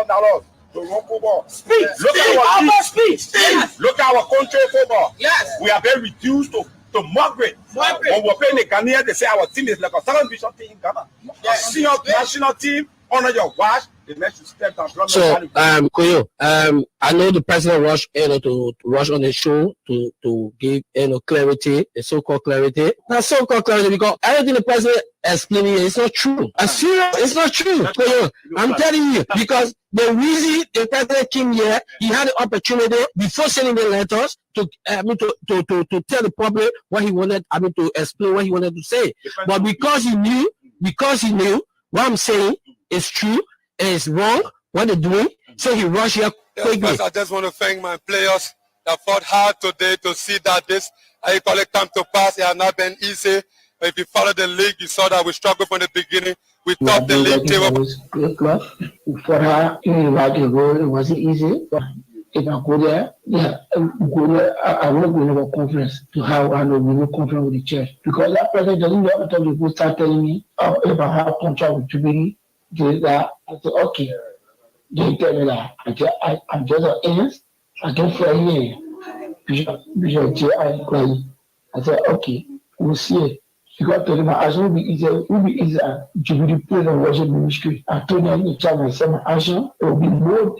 million to run football. Look at our country football. Yes. We are very reduced to moderate. When we're playing the Ghanaian, they say our team is like a second division team in Ghana. Yes. A senior national team under your watch. So, Koyo, I know the president rushed, to rush on the show to give, clarity, the so-called clarity. Not so-called clarity because everything the president explained here is not true. It's not true, Koyo. I'm telling you because the reason the president came here, he had the opportunity before sending the letters to tell the public what he wanted. To explain what he wanted to say. But because he knew what I'm saying is true. It's wrong what they're doing, so he rushed here quickly. Yes, I just want to thank my players that fought hard today to see that this come to pass. It has not been easy. If you follow the league, you saw that we struggled from the beginning. We topped the league table. For her, it wasn't easy. If I go there, I will go to a conference to have a conference with the church. Because that person doesn't know what to start telling me if I have a contract with Jubilee. I said, okay. They tell me that I'm just an ants. I don't fly here. Bishop J. I said, okay, we'll see it. Because to my action will be easier. Jubilee praise and worship ministry. I told them in the I said my action it will be more.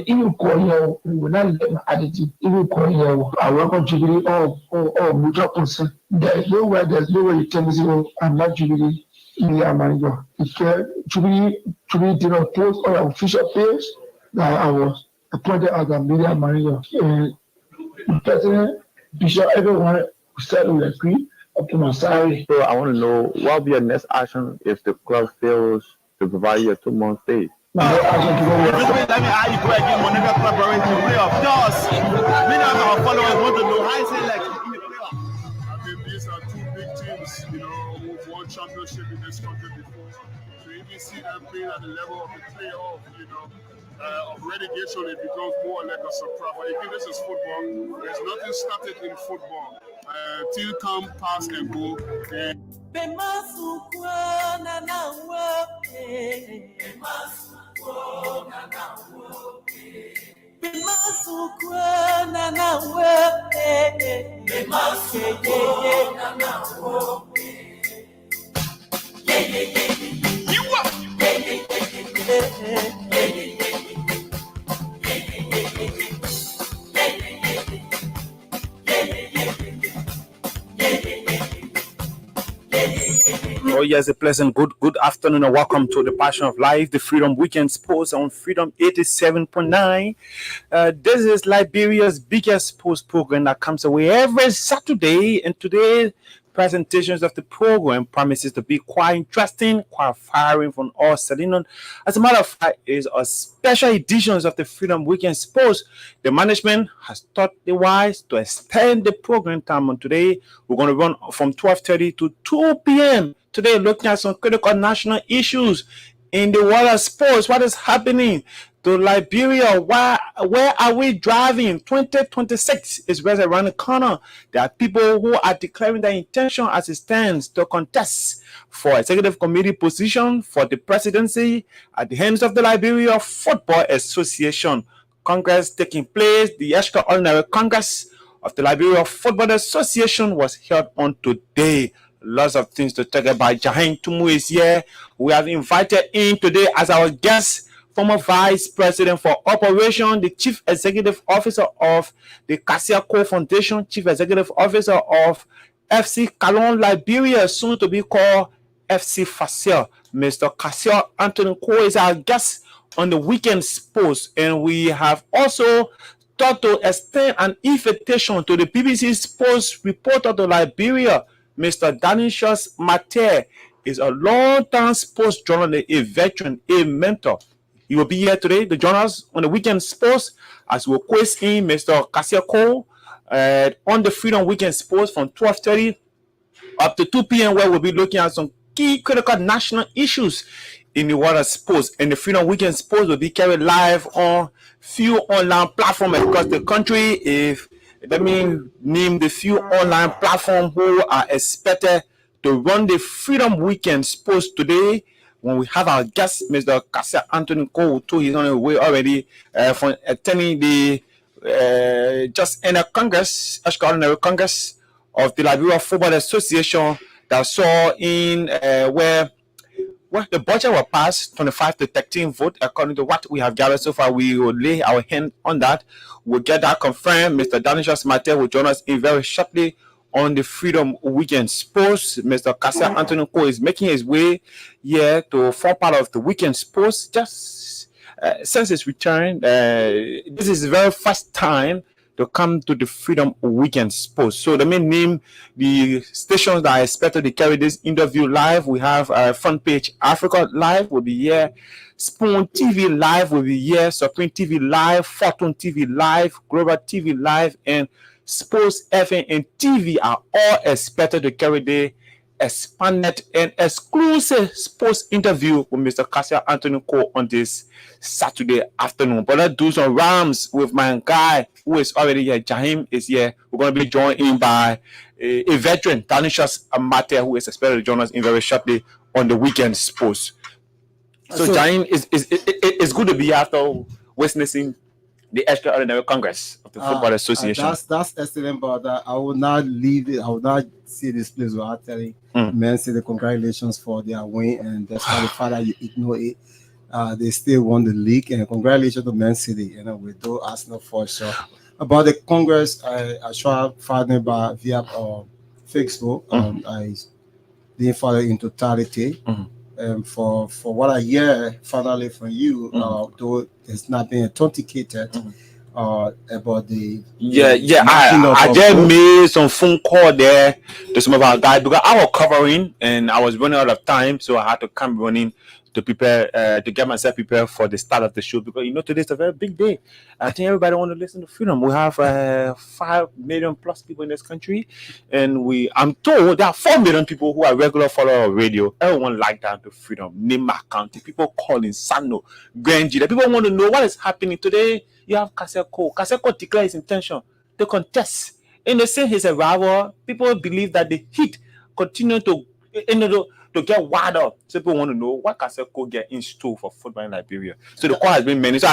Even call here, we will not let my attitude. Even call here, I work on Jubilee or mutual concern. There's no way you tell me, I'm not Jubilee. Media manager. Jubilee did not post on official page that I was appointed as a media manager. The president, Bishop, everyone said we agree up to my salary. So I want to know what will be your next action if the club fails to provide you a 2-month stay? Let me how you go again, Monaco Club are in the playoff. Just many of our followers want to know how is it like in the playoff. I mean, these are two big teams, who've won championship in this country before. So if you see them playing at the level of the playoff, of relegation, it becomes more like a surprise. But if this is football, there's nothing static in football. Till come, pass and go. Oh yes, a pleasant good afternoon and welcome to the Passion of Life, the Freedom Weekend Sports on Freedom 87.9. This is Liberia's biggest sports program that comes away every Saturday, and today presentations of the program promises to be quite interesting, quite firing from all Salinon. As a matter of fact, it is a special editions of the Freedom Weekend Sports. The management has thought it wise to extend the program time on today. We're going to run from 12:30 to 2 p.m. Today, looking at some critical national issues in the world of sports. What is happening to Liberia? Where are we driving? 2026 is right around the corner. There are people who are declaring their intention as it stands to contest for executive committee position for the presidency at the hands of the Liberia Football Association. Congress taking place. The extraordinary Congress of the Liberia Football Association was held on today. Lots of things to talk about. Jahan Tumu is here. We have invited in today as our guest former Vice President for Operation, the Chief Executive Officer of the Cassia Co Foundation, Chief Executive Officer of FC Calon Liberia, soon to be called FC Facile. Mr. Cassia Anthony Co is our guest on the Weekend Sports, and we have also thought to extend an invitation to the BBC Sports reporter to Liberia. Mr. Danishus Mate is a long-time sports journalist, a veteran, a mentor. He will be here today to join us on the Weekend Sports as we'll quiz in Mr. Cassia Cole on the Freedom Weekend Sports from 12:30 up to 2 p.m. where we'll be looking at some key critical national issues in the world of sports. And the Freedom Weekend Sports will be carried live on few online platforms across the country. Let me name the few online platforms who are expected to run the Freedom Weekend Sports today. when we have our guest, Mr. Kasia Anthony Cole, too. He's on the way already from attending the just in a Congress, extraordinary Congress of the Liberia Football Association that saw in where the budget was passed 25 to 13 vote according to what we have gathered so far. We will lay our hand on that. We'll get that confirmed. Mr. Danishas Mate will join us in very shortly on the Freedom Weekend Sports. Mr. Kasia Anthony Cole is making his way here to form part of the Weekend Sports. Just since his return, this is the very first time to come to the Freedom Weekend Sports. So the main name, the stations that are expected to carry this interview live, we have Front Page Africa Live will be here, Spoon TV Live will be here, Supreme TV Live, Fortune TV Live, Global TV Live, and Sports FM and TV are all expected to carry the expanded and exclusive sports interview with Mr. Kasia Anthony Cole on this Saturday afternoon. But let's do some rhymes with my guy who is already here. Jahim is here. We're going to be joined in by a veteran, Danishas Mate, who is expected to join us in very shortly on the Weekend Sports. So Jahim, it's good to be after witnessing the Extraordinary Congress of the Football Association. That's excellent, but I will not leave it. I will not see this place without telling Man City congratulations for their win, and despite the fact that you ignore it, they still won the league. And congratulations to Man City. We do Arsenal for sure. About the Congress, I tried finding via Facebook. I didn't follow in totality. For what I hear finally from you, though it's not been authenticated about the I just made some phone call there to some of our guys because I was covering and I was running out of time, so I had to come running to prepare to get myself prepared for the start of the show because today's a very big day. I think everybody want to listen to Freedom. We have 5 million plus people in this country, and I'm told there are 4 million people who are regular followers of radio. Everyone like that to Freedom. Nima County, people calling Sano, Grangie. The people want to know what is happening today. You have Kasia Cole. Kasia Cole declared his intention to contest. In the same his arrival, people believe that the heat continue to get wild up. So people want to know what Kasia Cole get in store for football in Liberia. So the call has been many. So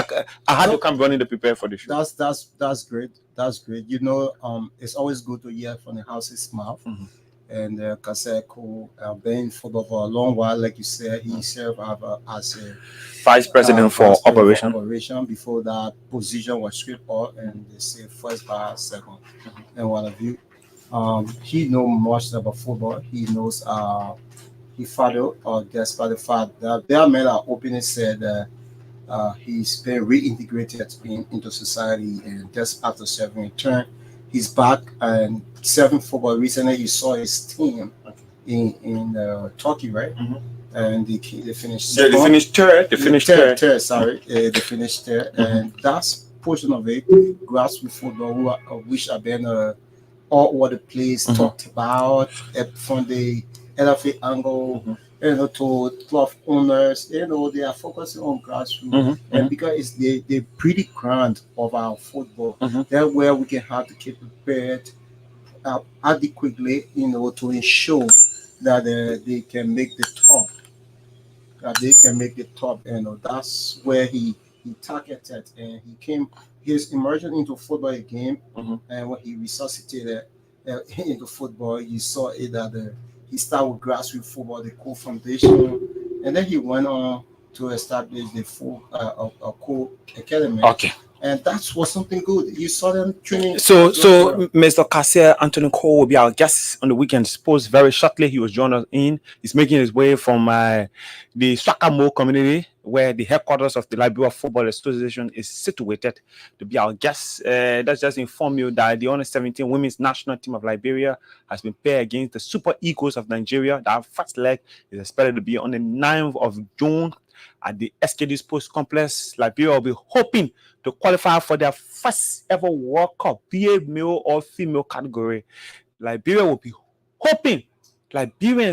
I had to come running to prepare for the show. That's great. That's great. It's always good to hear from the house's mouth. And Kasia Cole been in football for a long while. Like you said, he served as a vice president for operation. Before that position was stripped off, and they say first by second. And one of you, he knows much about football. He knows his father, despite the fact that there are men that openly said he's been reintegrated into society, and just after serving a term, he's back and serving football. Recently, you saw his team in Turkey, right? And they finished second. They finished third. They finished third. They finished third, and that's portion of it. Grassroots football, which have been all over the place talked about from the LFA angle, to club owners. They are focusing on grassroots, and because it's the pretty ground of our football, that's where we can have to keep prepared adequately, to ensure that they can make the top. That's where he targeted, and he's emerging into football again. And when he resuscitated into football, you saw it that he started with grassroots football, the Cole Foundation, and then he went on to establish the full Cole Academy. Okay. And that was something good. You saw them training. So Mr. Kasia Anthony Cole will be our guest on the Weekend Sports very shortly. He was joining us in. He's making his way from the Swakamo community, where the headquarters of the Liberia Football Association is situated, to be our guest. Let's just inform you that the Under-17 women's national team of Liberia has been paired against the Super Eagles of Nigeria. That first leg is expected to be on the 9th of June at the SKD Sports Complex. Liberia will be hoping to qualify for their first ever World Cup, be it male or female category. Liberians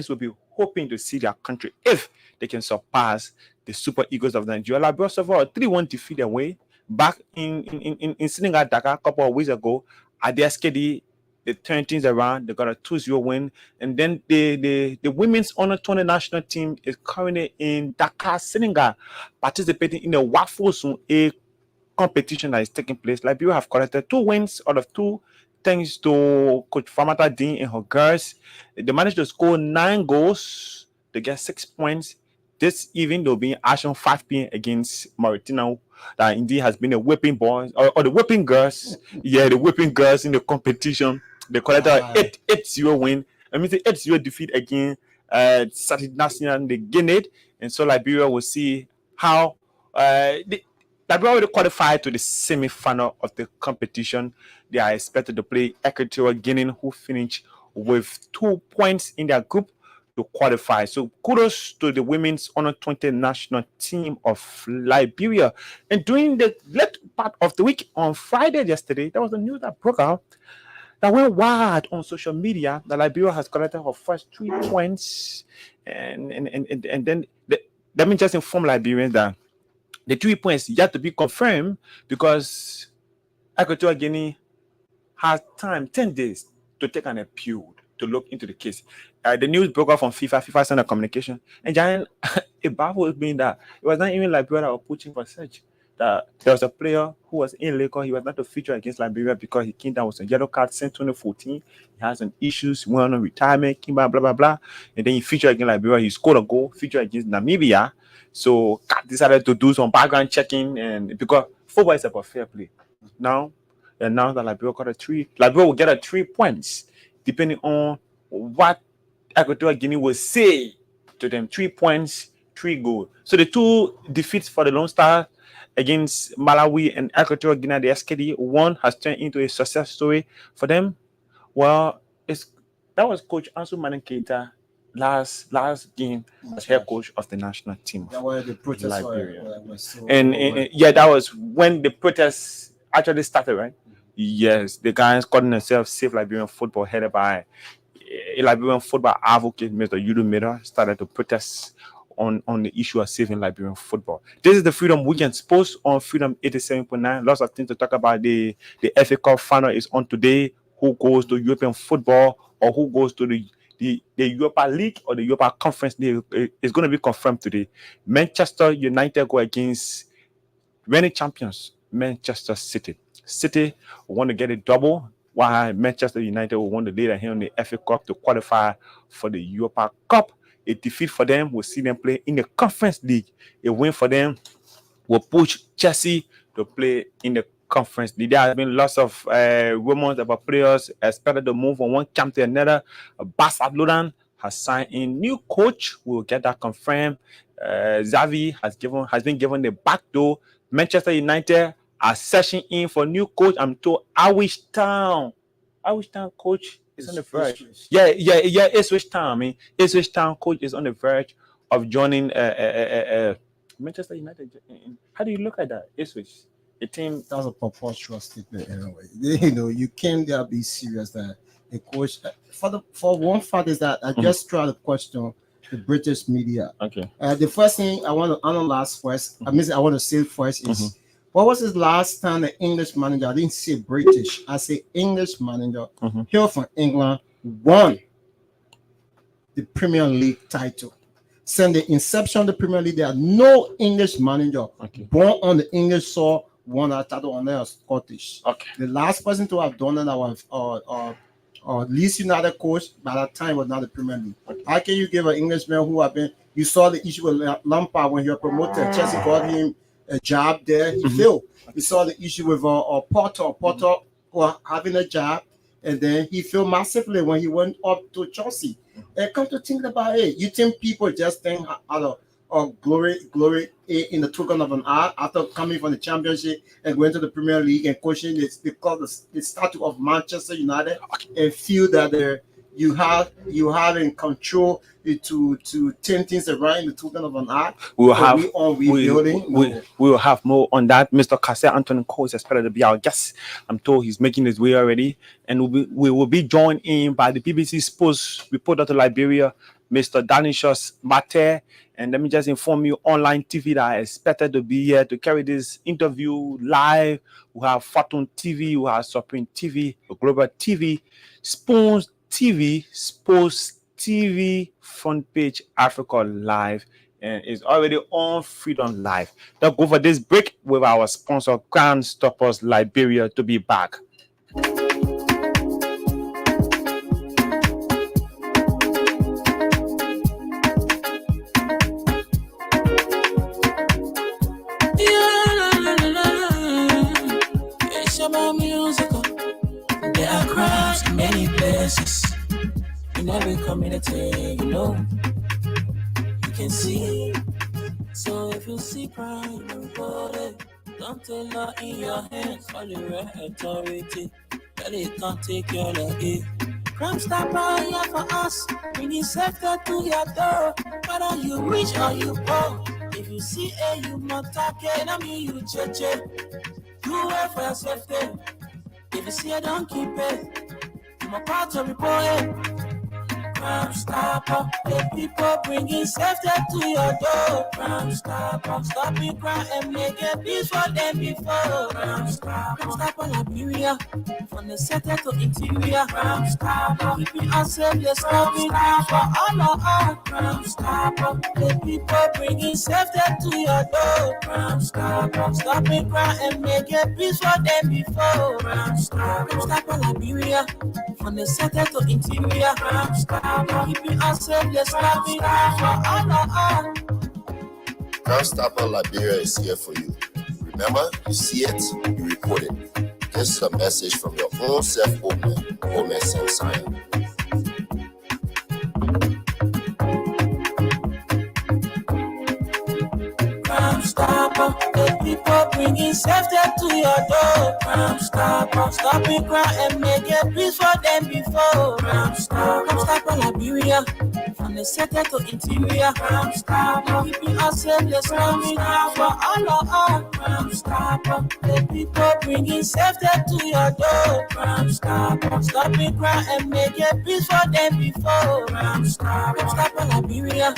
will be hoping to see their country if they can surpass the Super Eagles of Nigeria. Liberia suffered a 3-1 defeat away back in Senegal, Dakar, a couple of weeks ago at the SKD They turned things around. They got a 2-0 win. And then the women's under 20 national team is currently in Dakar, Senegal, participating in the WAFOSUN A competition that is taking place. Liberia have collected 2 wins out of 2, thanks to Coach Famata Dean and her girls. They managed to score 9 goals. They get 6 points. This evening, they'll be in action 5 p.m. against Mauritania. That indeed has been a whipping boys or the whipping girls. Yeah, the whipping girls in the competition. They collected an 8-0 win. I mean, the 8-0 defeat against Saturday National. They gained it. And so Liberia will see how Liberia already qualified to the semi-final of the competition. They are expected to play Equatorial Guinea, who finished with 2 points in their group to qualify. So kudos to the women's under 20 national team of Liberia. And during the late part of the week on Friday yesterday, there was a news that broke out that went wild on social media that Liberia has collected her first 3 points. And then let me just inform Liberians that the 3 points yet to be confirmed because Equatorial Guinea has time, 10 days, to take an appeal to look into the case. The news broke out from FIFA sent a communication, and Giant it baffles me that it was not even Liberia that were pushing for search. That there was a player who was in Lagos. He was not to feature against Liberia because he came down with a yellow card since 2014. He has some issues, went on retirement, came back, blah blah blah, and then he featured against Liberia. He scored a goal, featured against Namibia. So CAF decided to do some background checking, and because football is about fair play. Now that Liberia will get 3 points, depending on what Equatorial Guinea will say to them. 3 points, 3 goals. So the 2 defeats for the Lone Star against Malawi and Equatorial Guinea, the SKD, one has turned into a success story for them. Well, that was Coach Ansu Manneh Keita last game as head coach of the national team. That was the protest. Liberia. And that was when the protests actually started, right? Yes, the guys calling themselves Save Liberian Football, headed by a Liberian football advocate, Mr. Yudu Mira, started to protest on the issue of saving Liberian football. This is the Freedom Weekend post on Freedom 87.9. Lots of things to talk about. The FA Cup final is on today. Who goes to European football or who goes to the Europa League or the Europa Conference League is going to be confirmed today. Manchester United go against reigning champions, Manchester City. City want to get a double, while Manchester United will want to lay their hand on the FA Cup to qualify for the Europa Cup. A defeat for them will see them play in the Conference League. A win for them will push Chelsea to play in the Conference League. There has been lots of rumors about players expected to move from one camp to another. Barcelona has signed a new coach. We'll get that confirmed. Xavi has been given the back door. Manchester United are searching in for new coach. I'm told Ipswich Town coach is on the verge. Yeah, Ipswich Town. I mean, Ipswich Town coach is on the verge of joining Manchester United. How do you look at that? Ipswich, a team. That's a preposterous statement anyway. You can't be serious that a coach for one fact is that I just try to question the British media. Okay. The first thing I want to analyze first, I want to say first is what was his last time the English manager? I didn't say British. I say English manager here from England won the Premier League title. Since the inception of the Premier League, there are no English manager born on the English soil won that title unless Scottish. Okay. The last person to have done that was Leeds United coach. By that time was not the Premier League. Okay. How can you give an Englishman who have been? You saw the issue with Lampard when he was promoted. Chelsea got him a job there. He failed. We saw the issue with Porter. Porter was having a job, and then he failed massively when he went up to Chelsea. And come to think about it, you think people just think out of glory in the token of an eye after coming from the Championship and going to the Premier League and coaching the statue of Manchester United and feel that you have in control to turn things around in the token of an eye. We will have more on that. Mr. Cassette Anthony Cole is expected to be our guest. I'm told he's making his way already, and we will be joined in by the BBC Sports reporter to Liberia, Mr. Danishus Mate, And let me just inform you, online TV that are expected to be here to carry this interview live. We have Fortune TV, we have Supreme TV, Global TV, Spoons TV, Sports TV, Front Page Africa Live, and it's already on Freedom Live. Now go for this break with our sponsor, Grand Stoppers Liberia, to be back. There are crowds in many places, in every community, you can see. So if you see crime, report it. Don't take law in your hands, all the right authority. That it can't take your life. Crime Stopper here for us, bringing safety to your door. Whether you rich or you poor, if you see a human target, I mean you check. Do it for your safety. If you see it, don't keep it. I'm about to report it. Crime Stopper, the people bringing safety to your door. Crime Stopper, stopping crime and making peace for them before. Crime Stopper Liberia, from the center to interior. Crime Stopper, keeping us safe, they're stopping crime for all of us. Crime Stopper, the people bringing safety to your door. Crime Stopper, stopping crime and making peace for them before. Crime Stopper Liberia, from the center to interior. Crime Stopper, keeping us safe, they're stopping crime for all of us. Crime Stopper Liberia is here for you. Remember, you see it, you report it. This is a message from your own self-omen, Omen Samsaya. Crime Stopper, the people bringing safety to your door. Crime Stopper, stopping crime and making peace for them before. Crime Stopper Liberia, from the center to interior. Crime Stopper, keeping us safe, let's stopping crime for all of us. Crime Stopper, the people bringing safety to your door. Crime Stopper, stopping crime and making peace for them before. Crime Stopper Liberia,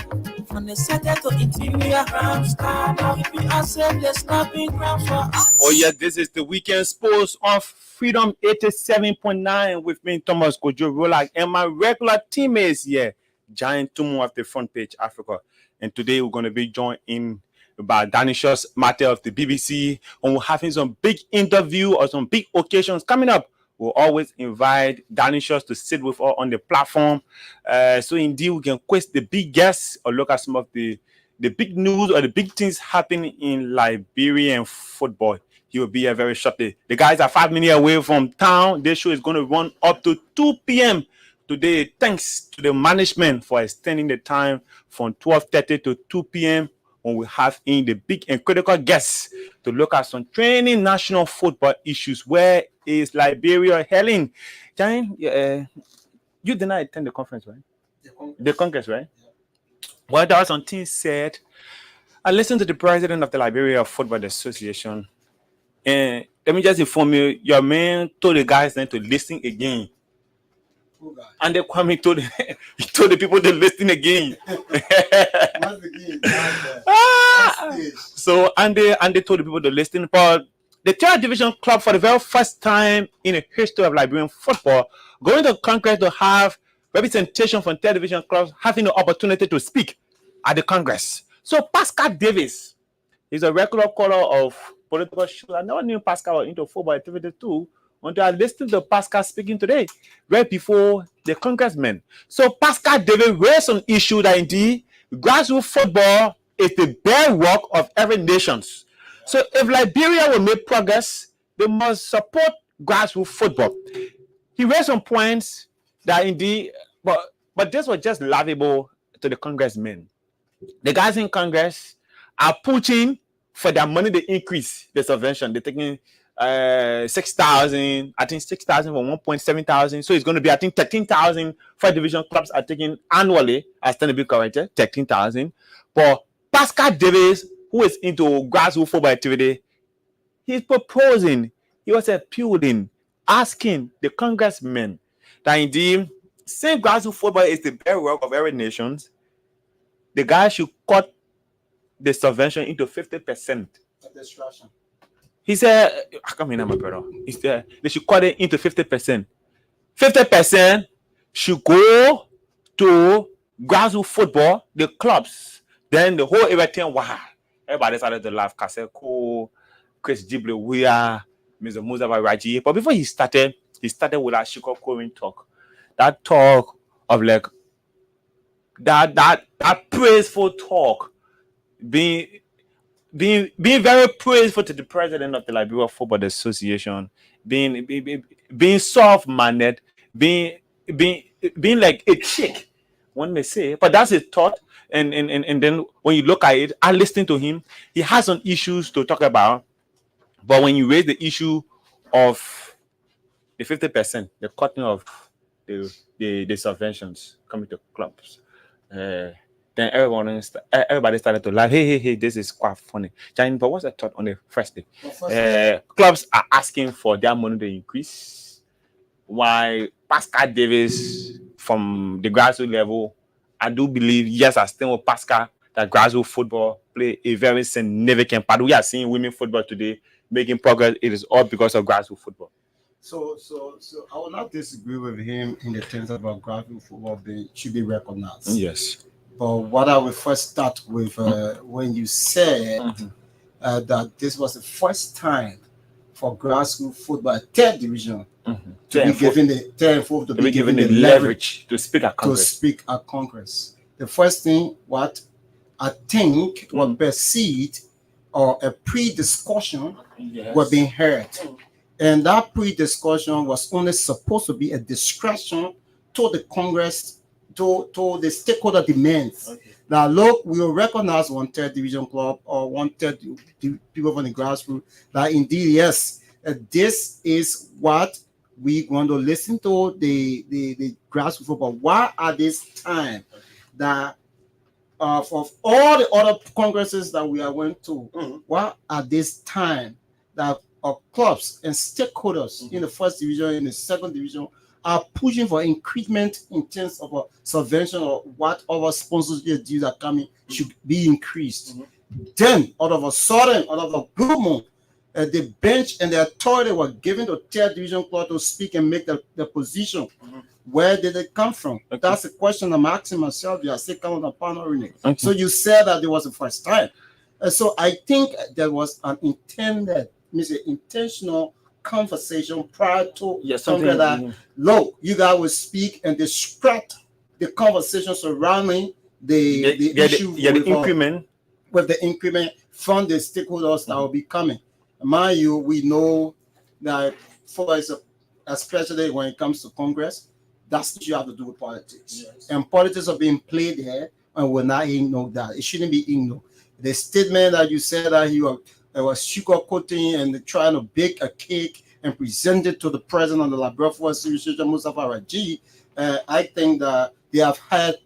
from the center to interior. Crime Stopper, keeping us safe, let's stopping crime for us. Oh yeah, this is the weekend sports on Freedom 87.9 with me, Thomas Kojo Rolak, and my regular teammates here, Giant Tumu of the Front Page Africa. And today we're going to be joined in by Danishus Matter of the BBC, and we're having some big interview or some big occasions coming up. We'll always invite Danishus to sit with us on the platform. So indeed, we can quest the big guests or look at some of the big news or the big things happening in Liberian football. He will be here very shortly. The guys are 5 minutes away from town. This show is going to run up to 2 p.m. today. Thanks to the management for extending the time from 12:30 to 2 p.m. when we have in the big and critical guests to look at some training national football issues. Where is Liberia heading? Giant, you did not attend the conference, right? The Congress, right? Yeah. Well, there was some things said. I listened to the president of the Liberia Football Association, and let me just inform you, your man told the guys then to listen again. And they Kwame told he told the people to listen again. So and they told the people to listen. But the third division club, for the very first time in the history of Liberian football, going to Congress to have representation from third division clubs having the opportunity to speak at the Congress. So Pascal Davis is a regular caller of political shows. I never knew Pascal was into football activity too until I listened to Pascal speaking today, right before the congressman. So Pascal Davis raised an issue that indeed grassroots football is the bedrock of every nation. So if Liberia will make progress, they must support grassroots football. He raised some points that indeed, but this was just laughable to the congressmen. The guys in Congress are pushing for their money to increase the subvention. They're taking 6,000, I think 6,000 for 1.7,000. So it's going to be, I think, 13,000 for division clubs are taking annually, as to be corrected, 13,000. But Pascal Davis, who is into grassroots football activity, he's proposing, he was appealing, asking the congressmen that indeed, since grassroots football is the bedrock of every nation, the guy should cut the subvention into 50%. Distraction. He said, I come in, my brother. He said they should cut it into 50%. 50% should go to grassroots football, the clubs. Then the whole everything, wow. Everybody started to laugh. Kaseko, Chris Dibble, we are Mr. Muzawa Raji. But before he started with that Chicago talk. That talk of like that praiseful talk, being very praiseful to the president of the Liberia Football Association, being soft-mannered, being like a chick, one may say. But that's his thought. And then when you look at it, I listen to him. He has some issues to talk about. But when you raise the issue of the 50%, the cutting of the subventions coming to clubs, then everybody started to laugh. Hey, this is quite funny. But what's the thought on the first day? Clubs are asking for their money to increase. Why Pascal Davis from the grassroots level, I do believe, yes, I stand with Pascal, that grassroots football play a very significant part. We are seeing women football today making progress. It is all because of grassroots football. So I will not disagree with him in the terms about grassroots football should be recognized. Yes. But what I will first start with when you said that this was the first time for grassroots football, third division, to be given the third and fourth to be given the leverage to speak at Congress. The first thing, what I think was perceived or a pre-discussion was being heard. And that pre-discussion was only supposed to be a discretion to the Congress, to the stakeholder demands. Now, look, we will recognize one third division club or one third people from the grassroots that indeed, yes, this is what we want to listen to the grassroots football. Why at this time that of all the other congresses that we are went to, why at this time that our clubs and stakeholders in the first division, in the second division, are pushing for increment in terms of a subvention or what other sponsorship dues are coming should be increased. Then, all of a sudden, out of a blue moon, the bench and the authority were given to third division club to speak and make the position. Where did it come from? That's the question I'm asking myself. You are still coming upon Renee. So you said that it was the first time. So I think there was an intentional conversation prior to something that look, you guys will speak and distract the conversation surrounding the issue with the increment from the stakeholders that will be coming. Mind you, we know that especially when it comes to Congress, that's what you have to do with politics. And politics are being played here, and we're not ignoring that. It shouldn't be ignored. The statement that you said that you was sugarcoating and trying to bake a cake and present it to the president of the Liberia Football Association, Muzawa Raji, I think that they have had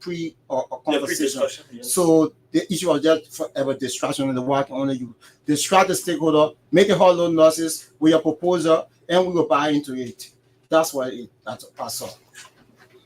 conversation. So the issue was just forever distraction in the work. Only you distract the stakeholder, make a whole lot of noises with your proposal, and we will buy into it. That's why that's a pass on.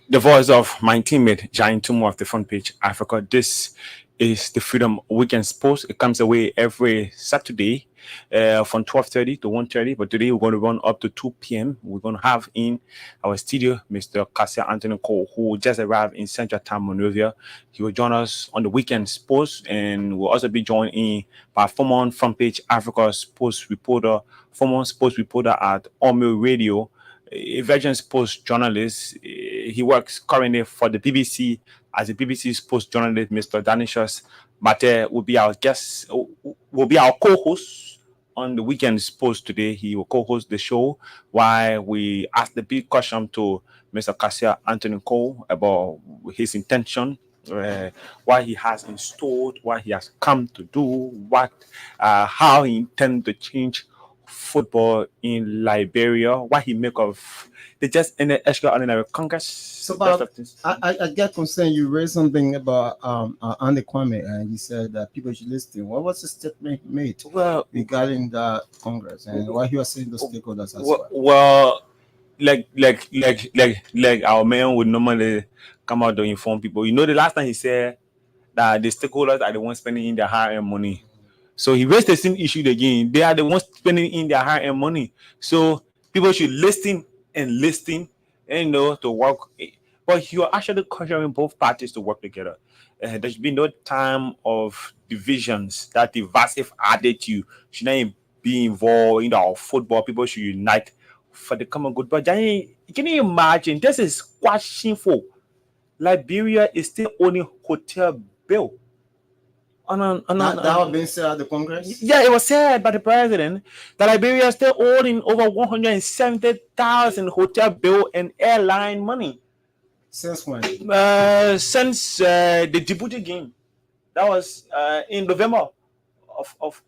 The voice of my teammate, Giant Tumo of the Front Page Africa. This is the Freedom Weekend Post. It comes away every Saturday from 12:30 to 1:30. But today we're going to run up to 2 p.m. We're going to have in our studio Mr. Cassia Anthony Cole, who just arrived in Central Town, Monrovia. He will join us on the Weekend Post, and we'll also be joined in by former Front Page Africa sports reporter, former sports reporter at Omeo Radio, a veteran sports journalist. He works currently for the BBC as a BBC sports journalist. Mr. Danishas Mate will be our guest, will be our co-host on the Weekend Post today. He will co-host the show while we ask the big question to Mr. Cassia Anthony Cole about his intention, what he has installed, what he has come to do, how he intends to change football in Liberia, what he make of the just in the extraordinary Congress. So, Bob, I get concerned. You raised something about Andy Kwame, and he said that people should listen. What was the statement he made regarding the Congress and what he was saying to stakeholders as well? Well, like our man would normally come out to inform people. You know, the last time he said that the stakeholders are the ones spending in their hard-earned money. So he raised the same issue again. They are the ones spending in their hard-earned money. So people should listen, to work. But you're actually conjuring both parties to work together. There should be no time of divisions that divisive attitude should not be involved in our football. People should unite for the common good. But can you imagine? This is quite shameful. Liberia is still owning hotel bill. That was being said at the Congress? Yeah, it was said by the president that Liberia is still owning over 170,000 hotel bill and airline money. Since when? Since the Djibouti game. That was in November of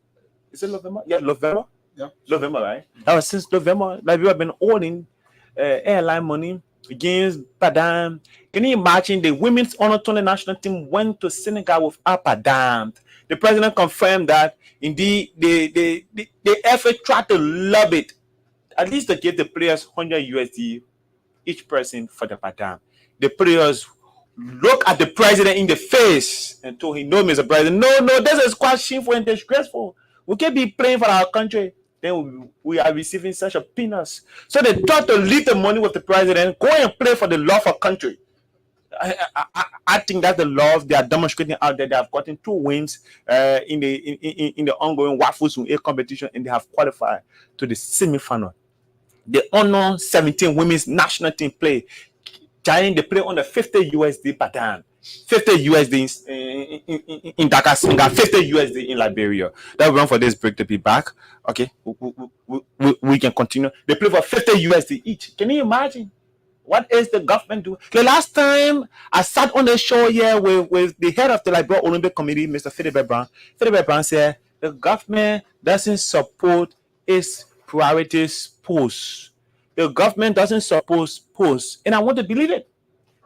is it November? Yeah, November. Yeah. November, right? That was since November. Liberia have been owning airline money against Padam. Can you imagine the women's honor tournament national team went to Senegal without Padam? The president confirmed that indeed the FA tried to lob it. At least they gave the players $100 each person for the Padam. The players look at the president in the face and told him, "No, Mr. President, no, this is quite shameful and disgraceful. We can't be playing for our country. Then we are receiving such a peanuts." So they thought to leave the money with the president, go and play for the love of country. I think that's the love they are demonstrating out there. They have gotten 2 wins in the ongoing Wafusu A competition, and they have qualified to the semi-final. The honor 17 women's national team play. Giant, they play on the $50 per time. $50 in Dakar, Senegal, $50 in Liberia. That will run for this break to be back. Okay, we can continue. They play for $50 each. Can you imagine? What is the government doing? The last time I sat on the show here with the head of the Liberia Olympic Committee, Mr. Philibert Brown said the government doesn't support its priorities posts. The government doesn't support posts, and I want to believe it.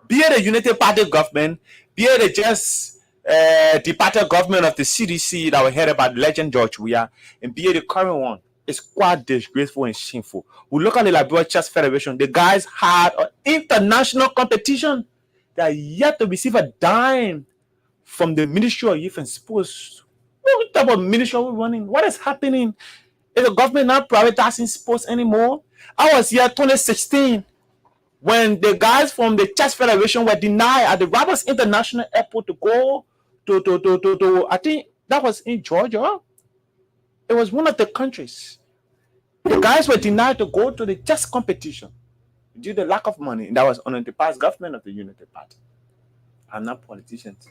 Be it the United Party government, be it the just the party government of the CDC that we heard about Legend George Weah, and be it the current one, it's quite disgraceful and shameful. We look at the Liberia Chess Federation. The guys had an international competition. They are yet to receive a dime from the Ministry of Youth and Sports. What type of ministry are we running? What is happening? Is the government not prioritizing sports anymore? I was here 2016 when the guys from the Chess Federation were denied at the Roberts International Airport to go to I think that was in Georgia. It was one of the countries. The guys were denied to go to the chess competition due to the lack of money. And that was under the past government of the Unity Party. I'm not politicians.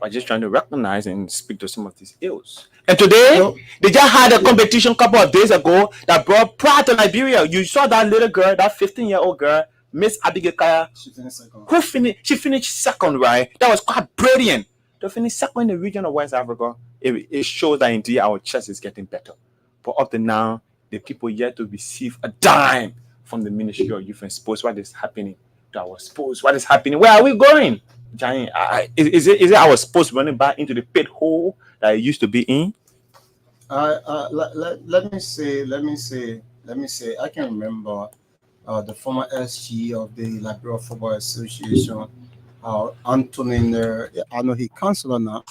I'm just trying to recognize and speak to some of these ills. And today, they just had a competition a couple of days ago that brought pride to Liberia. You saw that little girl, that 15-year-old girl, Miss Abigail Kaya. She finished second, right? That was quite brilliant. To finish second in the region of West Africa, it shows that indeed our chess is getting better. But up to now, the people yet to receive a dime from the Ministry of Youth and Sports. What is happening to our sports? What is happening? Where are we going? Giant, is it our sports running back into the pit hole that it used to be in? Let me say. I can remember the former SG of the Liberia Football Association, Antonin. I know he counselor now.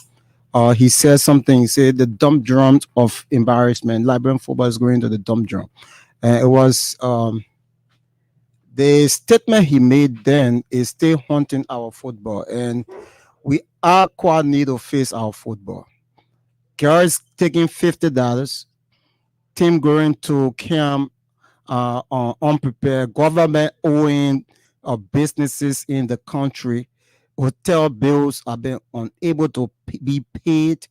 He said something. He said the dump drums of embarrassment. Liberian football is going to the dump drum, and it was the statement he made then is still haunting our football, and we are quite need to face our football. Girls taking $50, team going to camp unprepared, government owing businesses in the country, hotel bills have been unable to be paid,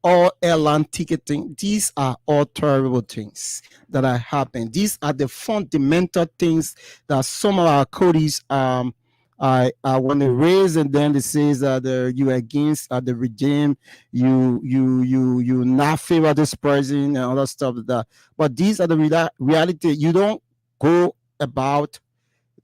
all airline ticketing. These are all terrible things that are happening. These are the fundamental things that some of our coaches when they raise, and then they say that you against the regime, you not favor this president and other stuff like that. But these are the reality. You don't go about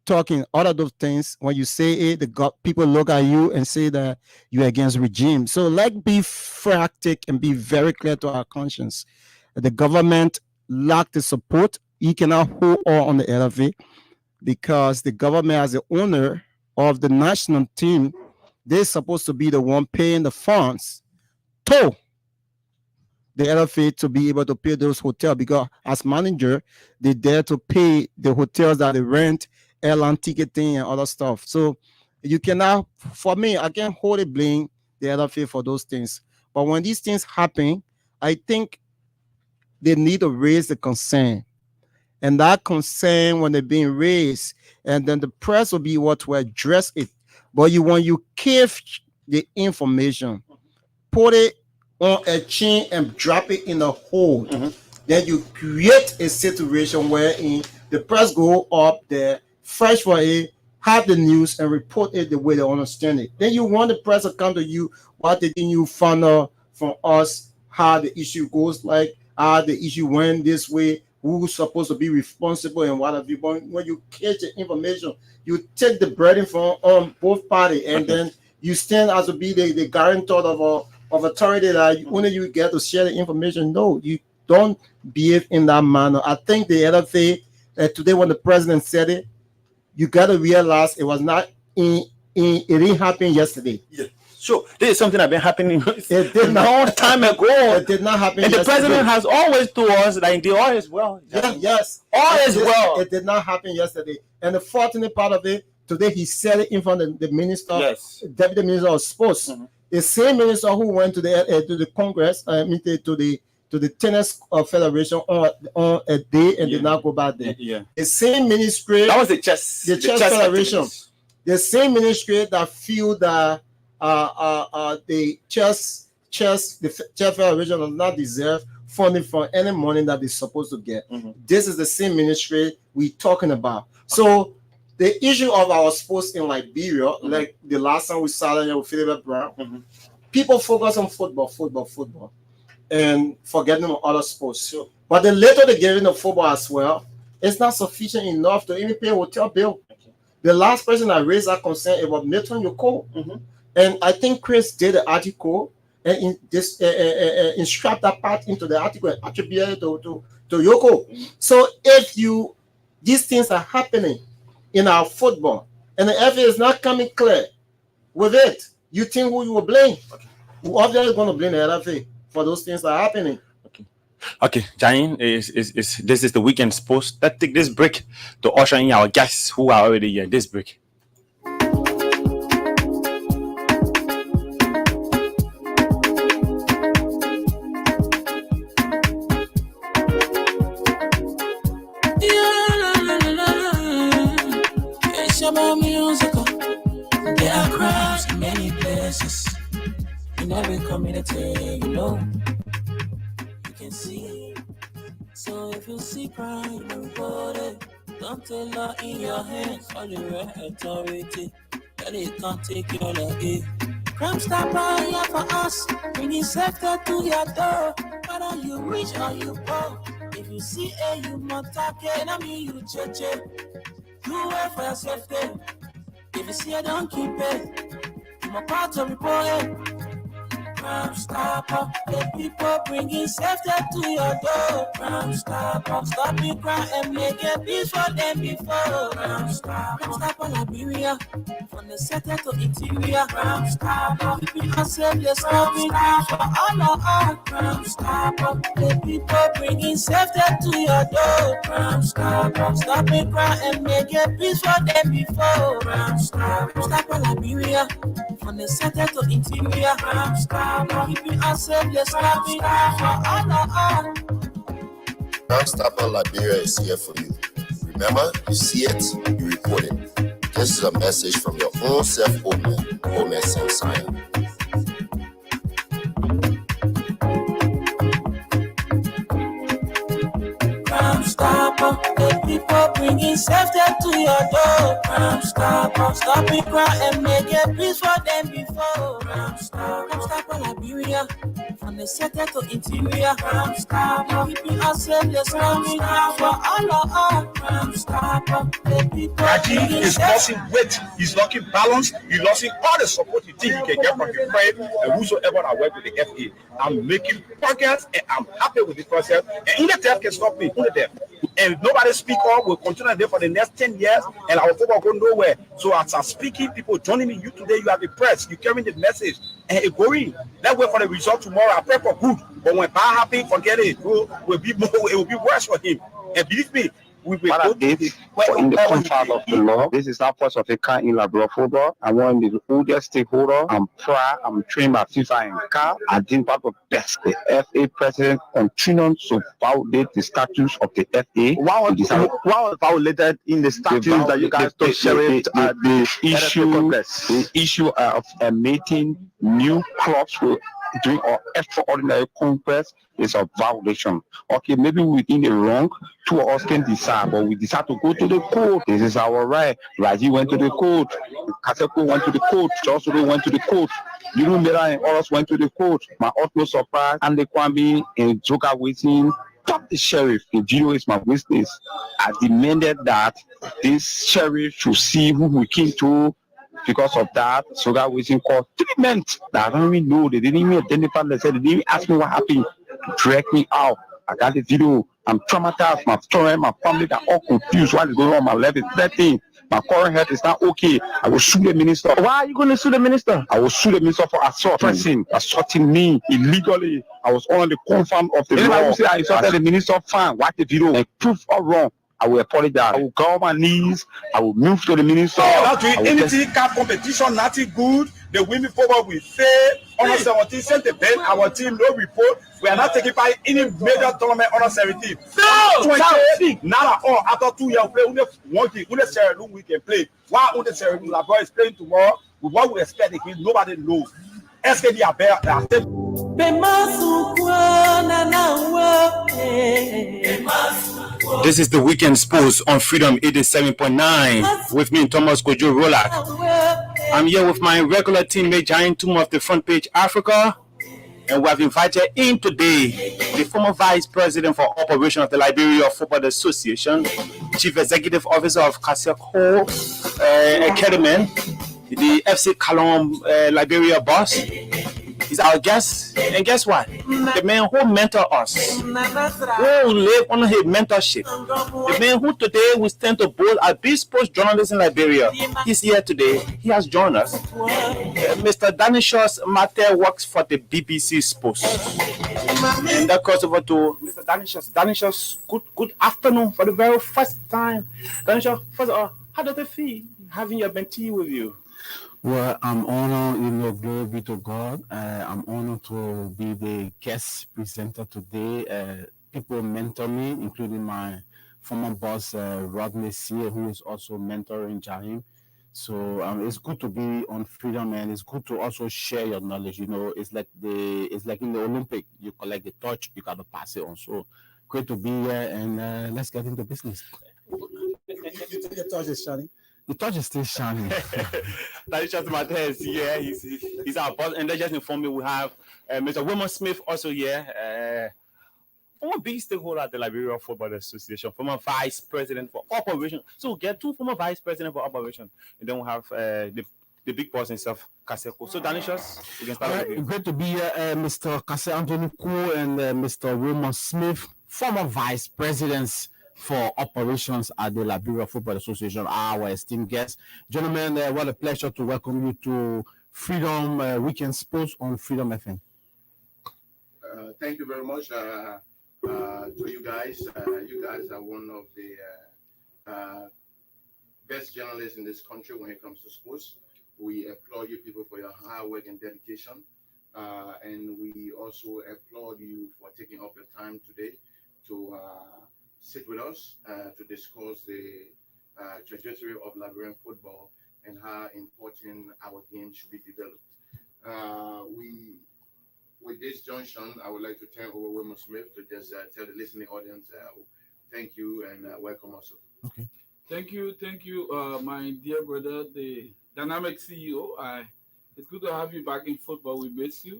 talking all of those things. When you say it, people look at you and say that you're against regime. So let's be frantic and be very clear to our conscience. The government lack the support. You cannot hold on the LFA because the government as the owner of the national team, they're supposed to be the one paying the funds to the LFA to be able to pay those hotels, because as manager, they're there to pay the hotels that they rent, airline ticketing and other stuff. So you cannot, for me, I can't wholly blame the LFA for those things. But when these things happen, I think they need to raise the concern. And that concern, when they're being raised, and then the press will be what to address it. But when you give the information, put it on a chain and drop it in a hole, then you create a situation wherein the press go up there, fresh for it, have the news and report it the way they understand it. Then you want the press to come to you, what did you find out from us, how the issue goes, like how the issue went this way, who's supposed to be responsible and what have you. But when you catch the information, you take the burden from both parties, and then you stand as to be the guarantor of authority that only you get to share the information. No, you don't behave in that manner. I think the LFA today, when the president said it, you got to realize it was not it didn't happen yesterday. Yeah. Sure, this is something that's been happening it did a long time ago. It did not happen. And yesterday. the president has always told us that the oil is well. Yeah, yes, all is well. It did not happen yesterday. And the fortunate part of it, today he said it in front of the minister, deputy minister of sports. The same minister who went to the Congress, to the tennis federation on a day and did not go back there. The same ministry, that was the chess federation. The same ministry that feel that the chess federation does not deserve funding for any money that they're supposed to get. This is the same ministry we're talking about. So the issue of our sports in Liberia, like the last time we saw here with Philip Brown, people focus on football, and forgetting on other sports. But the later they get into football as well, it's not sufficient enough to even pay a hotel bill. The last person that raised that concern about Milton Yoko. And I think Chris did an article and inscribed that part into the article and attributed to Yoko. So if these things are happening in our football and the FA is not coming clear with it, you think who you will blame? Who obviously going to blame the LFA for those things that are happening? Okay, Jain, this is the weekend sports. Let's take this break to usher in our guests who are already here. This break. There are crowds in many places, in every community, you can see. So if you see crime, report it. Don't take law in your hands, all the right authority, that it can't take your life. Crime Stopper here for us, bringing safety to your door. Whether you rich or you poor, if you see you must take it. I mean you check it. You wait for your safety. If you see don't keep it. I'm about to report it. Crime Stopper, the people bringing safety to your door. Crime Stopper, stopping crime and making peace for them before. Crime Stopper, Liberia, from the center to interior. Crime Stopper, keeping us safe, let's stopping crime for all of us. Crime Stopper, the people bringing safety to your door. Crime Stopper, stopping crime and making peace for them before. Crime Stopper, Liberia, from the center to interior. Crime Stopper, keeping us safe, let's stop it for all of us. Crime Stopper Liberia is here for you. Remember, you see it, you report it. This is a message from your own self-Omen Sam. Crime Stopper, the people bringing safety to your door. Crime Stopper, stopping crime and making peace for them before. Crime Stopper, Liberia, from the center to interior. Crime Stopper, keeping us safe, let's stop it for all of us. Crime Stopper, the people Raji is losing weight, he's losing balance, he's losing all the support you think you can get from your friend and whosoever I work with the FA. I'm making progress and I'm happy with this process. And in the death can stop me. In the death. And nobody speak up, we'll continue there for the next 10 years, and our football go nowhere. So as I'm speaking, people joining me, you today, you have the press, you carrying the message, and it going. Let's wait for the result tomorrow. I pray for good, but when bad happen, forget it. It will be worse for him. And believe me, we will go in the contract of the law. This is not part of a kind in Labrador football. I want the oldest stakeholder. I'm proud. I'm trained by FIFA and CAF. I did part of best. The FA president continues to violate the statutes of the FA. What was violated in the statutes that you guys don't share it at the issue of making new clubs doing our extraordinary conquest is a violation. Okay, maybe we're in the wrong. Two of us can decide, but we decide to go to the court. This is our right. Raji went to the court. Kaseko went to the court. Joshua went to the court. Yuru Mera and others went to the court. My utmost surprise, and the Kwame and Joka waiting. Top the sheriff. The video is my witness. I demanded that this sheriff should see who we came to. Because of that, so that was in court treatment that I don't even know. They didn't even identify. They said they didn't even ask me what happened. Drag me out. I got the video. I'm traumatized. My friend, my family, they're all confused. What is going on? My left is 13. My current health is not okay. I will sue the minister. Why are you going to sue the minister? I will sue the minister for assaulting me illegally. I was on the confirm of the law. I will say I insulted the minister. Fine. Watch the video and prove all wrong. I will apologize. I will go on my knees. I will move to the minister. Not doing anything, cup competition, nothing good. The women football will fail. Under 17, send the band. Our team, no report. We are not taking part in any major tournament under 17. No! 20, not at all. After 2 years, play only one thing. Only Sarah we can play. Why only Sarah Labrador is playing tomorrow? With what we expect, nobody knows. SKD are better. This is the Weekend Sports on Freedom 87.9 with me, Thomas Kojo Rolak. I'm here with my regular teammate, Giant Tomb of the Front Page Africa, and we have invited in today the former Vice President for Operation of the Liberia Football Association, Chief Executive Officer of Kaseko Academy, the FC Kalom Liberia boss. He's our guest, and guess what? The man who mentored us, who live on his mentorship, the man who today will stand to board as big sports journalist in Liberia. He's here today. He has joined us. Mr. Danishos Mate works for the BBC Sports. And that goes over to Mr. Danishos. Danishos, good afternoon for the very first time. Danishos, first of all, how does it feel having your mentee with you? Well, I'm honored, glory be to God. I'm honored to be the guest presenter today. People mentor me, including my former boss, Rodney Sear, who is also mentoring Jahim. So it's good to be on Freedom, and it's good to also share your knowledge. It's like in the Olympic, you collect the torch, you got to pass it on. So great to be here, and let's get into business. The torch is shining. The torch is still shining. That is just my test. Yeah, he's our boss. And they just informed me we have Mr. Wilmer Smith also here. Former big stakeholder at the Liberia Football Association, former vice president for operation. So we get two former vice president for operation. And then we have the big boss himself, Kaseko. So Danishos, we can start with you. Great to be here, Mr. Kase Anthony Koo and Mr. Wilmer Smith, former vice presidents for operations at the Liberia Football Association, our esteemed guests. Gentlemen, what a pleasure to welcome you to Freedom Weekend Sports on Freedom FM. Thank you very much to you guys. You guys are one of the best journalists in this country when it comes to sports. We applaud you people for your hard work and dedication. And we also applaud you for taking up your time today to sit with us to discuss the trajectory of Liberian football and how important our game should be developed. With this junction, I would like to turn over Wilmer Smith to just tell the listening audience thank you and welcome also. Okay. Thank you, my dear brother, the dynamic CEO. It's good to have you back in football. We miss you.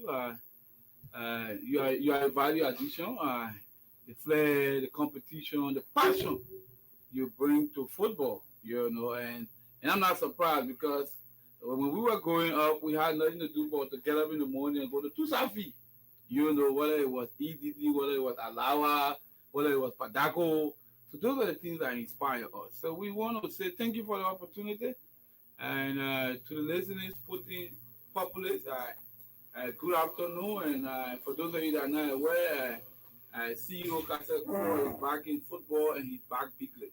You are a value addition. The flair, the competition, the passion you bring to football, and I'm not surprised because when we were growing up, we had nothing to do but to get up in the morning and go to Tusafi, whether it was EDD, whether it was Alawa, whether it was Padako, So those are the things that inspire us. So we want to say thank you for the opportunity, and to the listeners, populace, good afternoon. And for those of you that are not aware, CEO Kaseko is back in football and he's back bigly.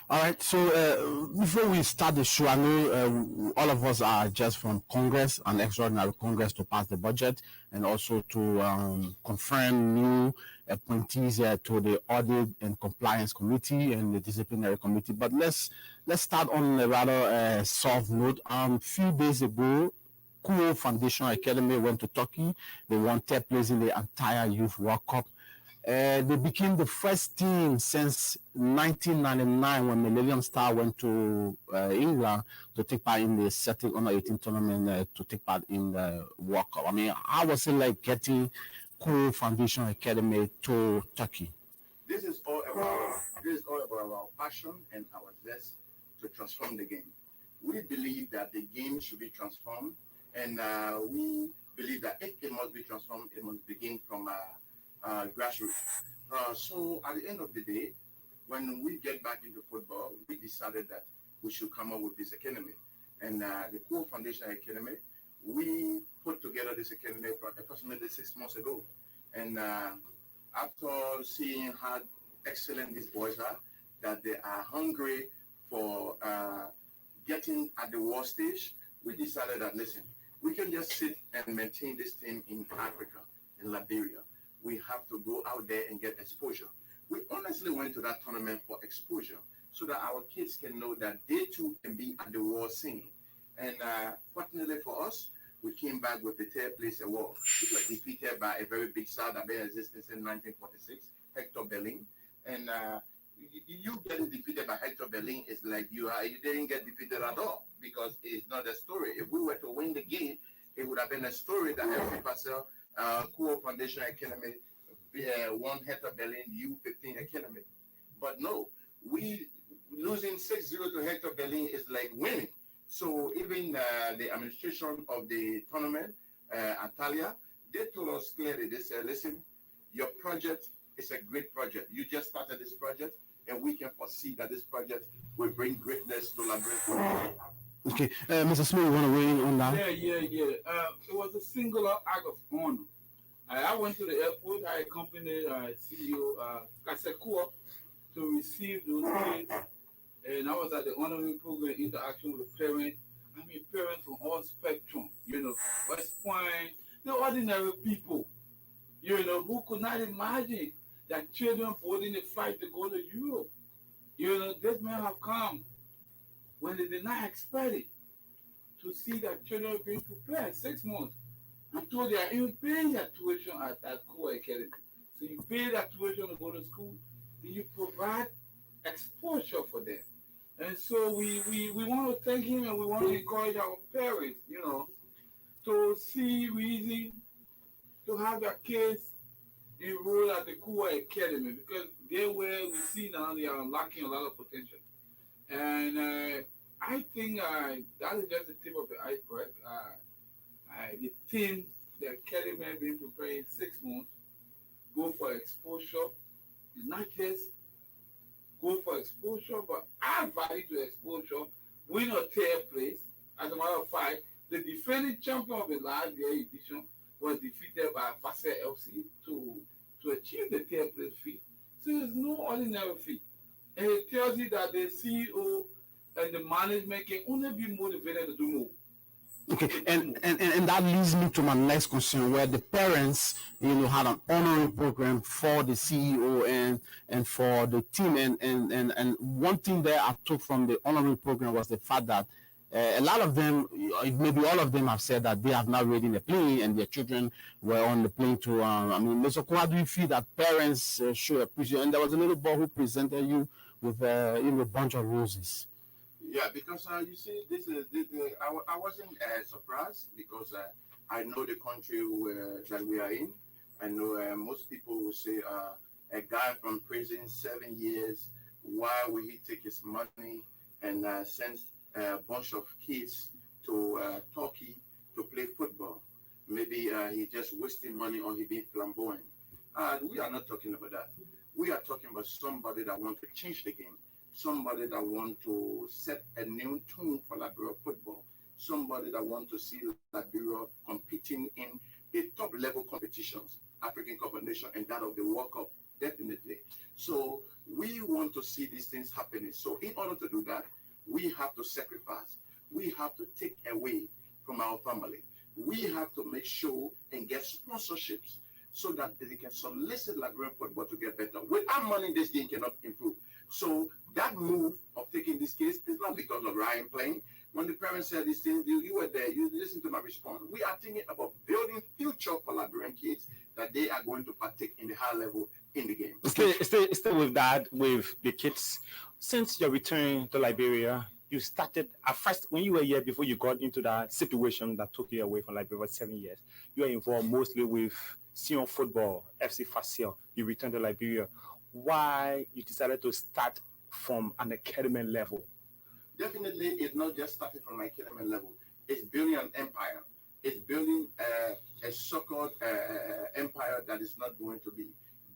All right. So before we start the show, I know all of us are just from Congress, an extraordinary Congress to pass the budget, and also to confirm new appointees to the Audit and Compliance Committee and the Disciplinary Committee. But let's start on a rather soft note. Few days ago, Kuo Foundation Academy went to Turkey. They won third place in the entire Youth World Cup. They became the first team since 1999 when Millennium Star went to England to take part in the Celtic Under 18 tournament to take part in the World Cup. I mean, how was it like getting Kuo Foundation Academy to Turkey? This is all about our passion and our zest to transform the game. We believe that the game should be transformed, and we believe that if it must be transformed, it must begin from grassroots. So at the end of the day, when we get back into football, we decided that we should come up with this academy. And the Kuo Foundation Academy, we put together this academy approximately 6 months ago. And after seeing how excellent these boys are, that they are hungry for getting at the world stage, we decided that, listen, we can just sit and maintain this team in Africa, in Liberia. We have to go out there and get exposure. We honestly went to that tournament for exposure so that our kids can know that they too can be at the world scene. And fortunately for us, we came back with the third place award. We were defeated by a very big side that been existing since 1946, Hector Bellerin. And you getting defeated by Hector Bellerin is like you didn't get defeated at all, because it's not a story. If we were to win the game, it would have been a story that every person Kuo Foundation Academy won Hector Bellerin U15 Academy. But no, we losing 6-0 to Hector Bellerin is like winning. So even the administration of the tournament, Antalya, they told us clearly, they said, listen, your project is a great project. You just started this project, and we can foresee that this project will bring greatness to Liberia. Okay, Mr. Smith, you want to weigh in on that? Yeah. It was a singular act of honor. I went to the airport. I accompanied CEO Kaseko to receive those kids, and I was at the honoring program interaction with the parents. I mean, parents from all spectrum, West Point, the ordinary people, who could not imagine that children boarding a flight to go to Europe. This man have come when they did not expect it, to see that children being prepared 6 months. Until they are even paying their tuition at that Kuo Academy. So you pay that tuition to go to school, then you provide exposure for them. And so we want to thank him, and we want to encourage our parents, to see reason to have their kids enroll at the Kuo Academy, because they we see now they are unlocking a lot of potential. And I think that is just the tip of the iceberg. The team, the academy being prepared 6 months, go for exposure. It's not just go for exposure, but add value to exposure, win a third place. As a matter of fact, the defending champion of the last year edition was defeated by Fasel FC to achieve the third place feat. So it's no ordinary feat. And it tells you that the CEO and the management can only be motivated to do more. Okay, and that leads me to my next question, where the parents, had an honoring program for the CEO and for the team, and one thing that I took from the honoring program was the fact that a lot of them, maybe all of them, have said that they have not ridden a plane and their children were on the plane too. Mr. Kuo, how do you feel that parents should appreciate? And there was a little boy who presented you with a bunch of roses. Yeah, because you see, I wasn't surprised, because I know the country that we are in. I know most people will say a guy from prison 7 years, why will he take his money and send a bunch of kids to Turkey to play football? Maybe he just wasting money on he being flamboyant. We are not talking about that. We are talking about somebody that wants to change the game, somebody that wants to set a new tone for Liberia football, somebody that wants to see Liberia competing in the top level competitions, African Cup of Nations and that of the World Cup, definitely. So we want to see these things happening. So in order to do that, we have to sacrifice. We have to take away from our family. We have to make sure and get sponsorships so that they can solicit Liberian football to get better. Without money, this game cannot improve. So that move of taking this case is not because of Ryan playing. When the parents said these things, you were there, you listened to my response. We are thinking about building future for Liberian kids that they are going to partake in the high level in the game. Stay with that, with the kids. Since your return to Liberia, you started at first when you were here before you got into that situation that took you away from Liberia for 7 years. You were involved mostly with Sion Football, FC Facile. You returned to Liberia. Why you decided to start from an academy level? Definitely, it's not just starting from an academy level. It's building an empire. It's building a so-called empire that is not going to be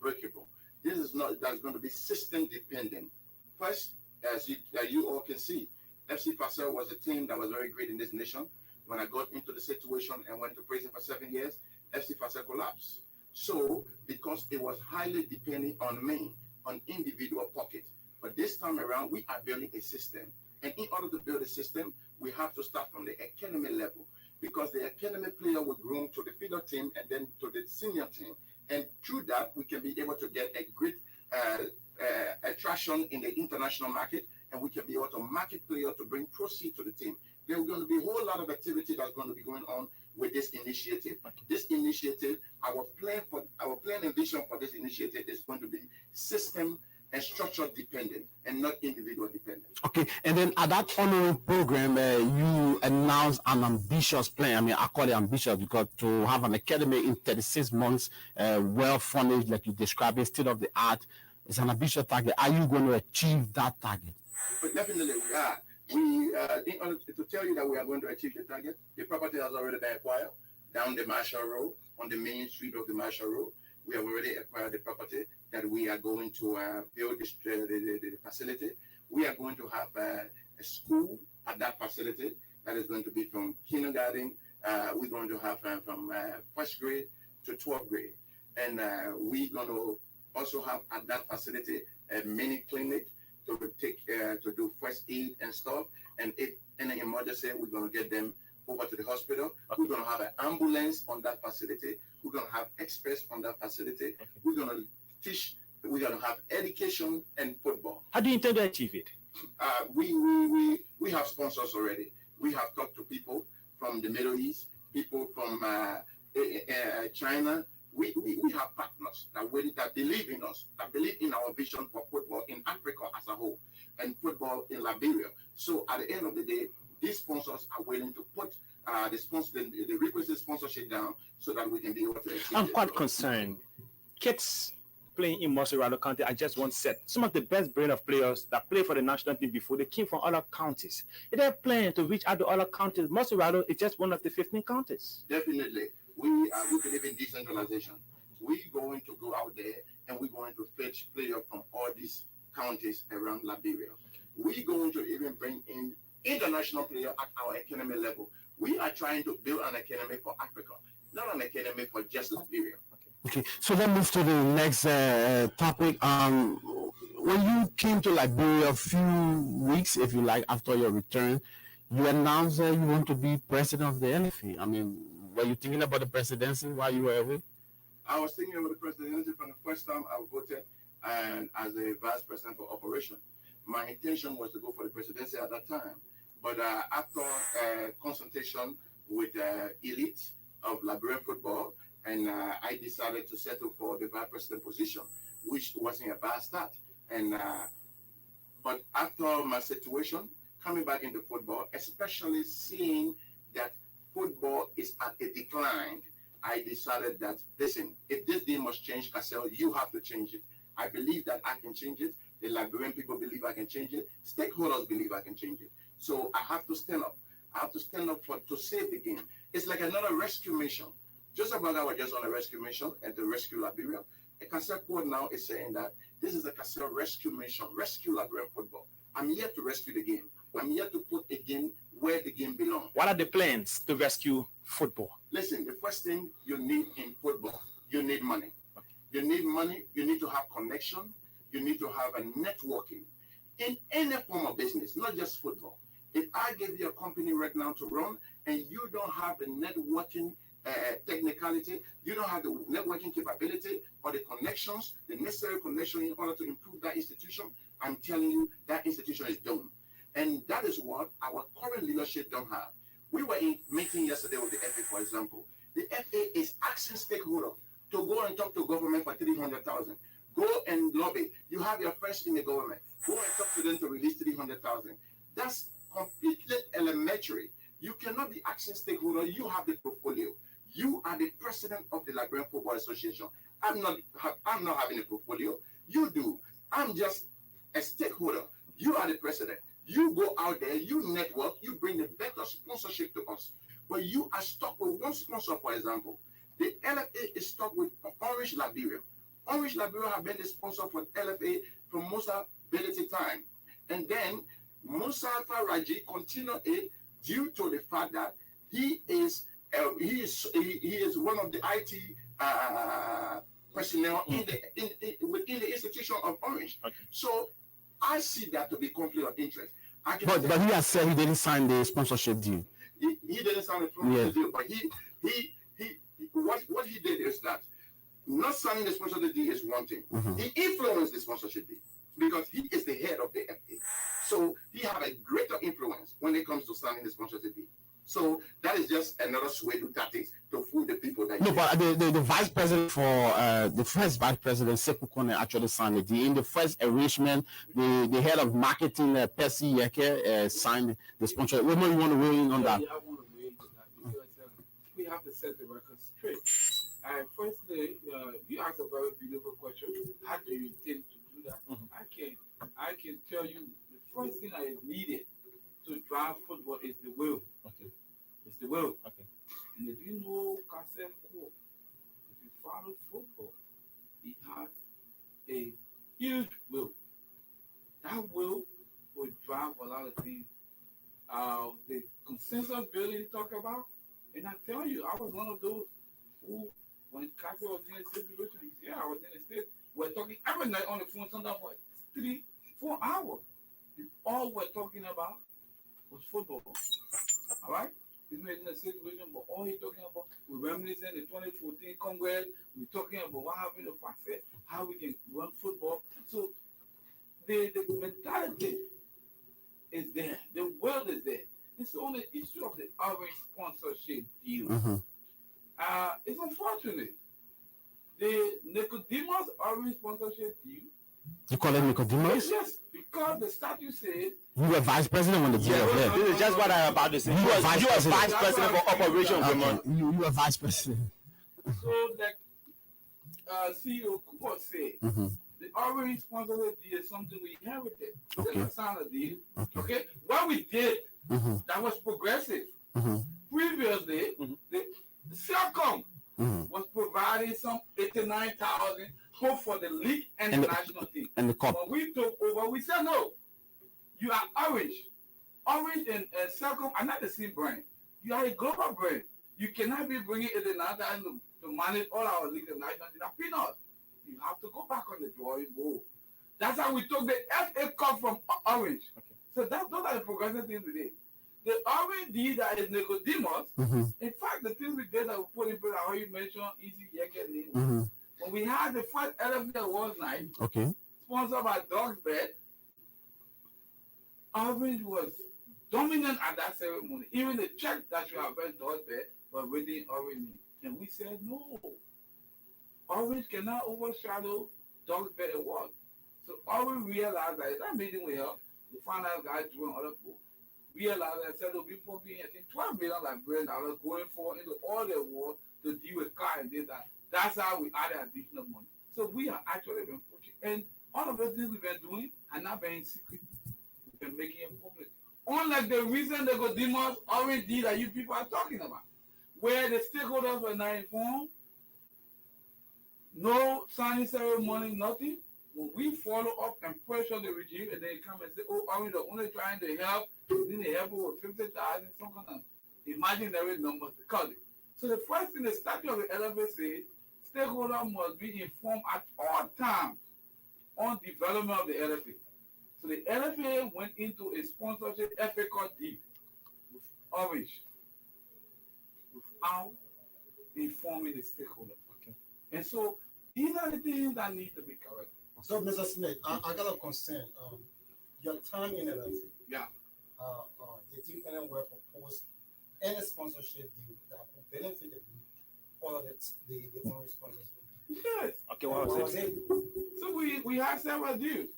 breakable. This is not that's going to be system dependent. First, as you all can see, FC Facile was a team that was very great in this nation. When I got into the situation and went to prison for 7 years, FC Facile collapsed. So, because it was highly dependent on me, on individual pockets. But this time around, we are building a system. And in order to build a system, we have to start from the academy level. Because the academy player will groom to the feeder team and then to the senior team. And through that, we can be able to get a great attraction in the international market, and we can be able to market players to bring proceeds to the team. There's going to be a whole lot of activity that's going to be going on with this initiative. This initiative, our plan and vision for this initiative is going to be system and structure dependent and not individual dependent. Okay, and then at that honoring program, you announced an ambitious plan. I mean, I call it ambitious because to have an academy in 36 months, well funded, like you described it, state of the art, is an ambitious target. Are you going to achieve that target? But definitely we are. In order to tell you that we are going to achieve the target, the property has already been acquired down the Marshall Road, on the main street of the Marshall Road. We have already acquired the property that we are going to build the facility. We are going to have a school at that facility that is going to be from kindergarten. We're going to have from first grade to 12th grade. And we're going to also have at that facility a mini clinic to take to do first aid and stuff. And if any emergency, we're going to get them over to the hospital. Okay. We're going to have an ambulance on that facility. We're going to have experts on that facility. Okay. We're going to teach. We're going to have education and football. How do you intend to achieve it? We have sponsors already. We have talked to people from the Middle East, people from China. We have partners that believe in us, that believe in our vision for football in Africa as a whole and football in Liberia. So at the end of the day, these sponsors are willing to put the requisite sponsorship down so that we can be able to achieve. I'm quite concerned. Kids playing in Montserrado County, I just once said, some of the best brain of players that play for the national team before, they came from other counties. They're playing to reach out to other counties. Montserrado is just one of the 15 counties. Definitely. We believe in decentralization. We're going to go out there and we're going to fetch players from all these counties around Liberia. We're going to even bring in international players at our academy level. We are trying to build an academy for Africa, not an academy for just Liberia. Okay, so let's move to the next topic. When you came to Liberia a few weeks, if you like, after your return, you announced that you want to be president of the NFA. I mean, were you thinking about the presidency while you were away? I was thinking about the presidency from the first time I voted and as a vice president for operation. My intention was to go for the presidency at that time. But after consultation with elite of Liberian football, and I decided to settle for the vice president position, which wasn't a bad start. And but after my situation, coming back into football, especially seeing that football is at a decline, I decided that, listen, if this game must change, Cassell, you have to change it. I believe that I can change it. The Liberian people believe I can change it. Stakeholders believe I can change it. So I have to stand up. I have to stand up to save the game. It's like another rescue mission. Just about I was just on a rescue mission and to rescue Liberia. A Cassell Court now is saying that This is a Castle rescue mission, rescue Liberian football. I'm here to rescue the game. I'm here to put the game where the game belongs. What are the plans to rescue football? Listen, the first thing you need in football, you need money. You need money, you need to have connection, you need to have a networking in any form of business, not just football. If I give you a company right now to run and you don't have the networking technicality, you don't have the networking capability or the connections, the necessary connection in order to improve that institution, I'm telling you that institution is doomed. And that is what our current leadership don't have. We were in meeting yesterday with the FA, for example. The FA is asking stakeholders to go and talk to government for 300,000. Go and lobby. You have your friends in the government. Go and talk to them to release 300,000. That's completely elementary. You cannot be asking stakeholders. You have the portfolio. You are the president of the Liberian Football Association. I'm not having a portfolio. You do. I'm just a stakeholder. You are the president. You go out there, you network, you bring the better sponsorship to us. But you are stuck with one sponsor, for example. The LFA is stuck with Orange Liberia. Orange Liberia have been the sponsor for LFA from Musa Belete time. And then Musa Faraji continued it due to the fact that he is one of the IT personnel within the institution of Orange. Okay. So I see that to be conflict of interest. But he has said he didn't sign the sponsorship deal. He didn't sign the sponsorship deal, but what he did is that not signing the sponsorship deal is one thing. Mm-hmm. He influenced the sponsorship deal because he is the head of the FA. So he have a greater influence when it comes to signing the sponsorship deal. So that is just another way to tactics to fool the people. That but the vice president for the first vice president, Sekou Kone, actually signed the deal. In the first arrangement, the head of marketing, Percy Yeke, signed the sponsorship. What more you want to weigh in on that? I want to weigh in on that because we have to set the record straight. Firstly, you asked a very beautiful question. How do you intend to do that? Mm-hmm. I can tell you the first thing that is needed to drive football is the will. Okay. It's the will. Okay. And if you know Kasem Ko, if you follow football, he has a huge will. That will drive a lot of things. The consensus building you talk about, and I tell you, I was one of those who, when Kasem was in a situation, I was in the States, we're talking every night on the phone, sometimes for 3-4 hours. And all we're talking about was football. All right? He's made in a situation, but all he's talking about, we're reminiscing the 2014 Congress, we're talking about what happened to Facet, how we can run football. So the mentality is there, the world is there. It's on the issue of the Orange sponsorship deal. Mm-hmm. It's unfortunate. The Nicodemus Orange sponsorship deal. You call it Nicodemus? Yes, because the statute says you were vice president when the deal was there. This is just what I'm about to say. You were vice president for Operation Vermont. You were vice president. So like CEO Kumar said, the Orange sponsorship deal is something we inherited. Okay. It's not a deal. Okay. What we did that was progressive. Previously, the Celcom was providing some 89,000 both for the league and the national team. And the cup. When we took over, we said no. You are Orange. Orange and Celcom are not the same brand. You are a global brand. You cannot be bringing 89,000 to manage all our leagues and national teams. That's peanuts. You have to go back on the drawing board. That's how we took the FA Cup from Orange. Okay. So those are the progressive things we did. The Orange deal that is Nicodemus, in fact, the things we did that we put in place, I heard you mention Easy Yeke name. When we had the first LFA Awards night, sponsored by Dog's Bed, Orange was dominant at that ceremony. Even the check that you have read Dog's Bed was written Orange. And we said, no. Orange cannot overshadow Dog's Bed Award. So Orange realized that that meeting we held, the final guy doing other people, realized and said, before being, I think, $12 million Liberian going for into all the awards to deal with car and did that. That's how we added additional money. So we are actually been pushing. And all of those things we've been doing are not been secret. We've been making it public. Unlike the reason the Nicodemus Orange deal that you people are talking about, where the stakeholders were not informed, no signing ceremony, nothing. when we follow up and pressure the regime, and they come and say, "Oh, are we the only trying to help? Didn't they help with 50,000 something?" Imaginary numbers to call it. So the first thing the statute of the LFA says, stakeholders must be informed at all times on development of the LFA. So the LFA went into a sponsorship FA Cup deal with Orange without informing the stakeholder. Okay. And so these are the things that need to be corrected. So, Mr. Smith, I got a concern. Your time in LFA. Yeah. Did you anywhere propose any sponsorship deal that would benefit the league or the foreign sponsors? Yes. Okay, what was it? So we had several deals.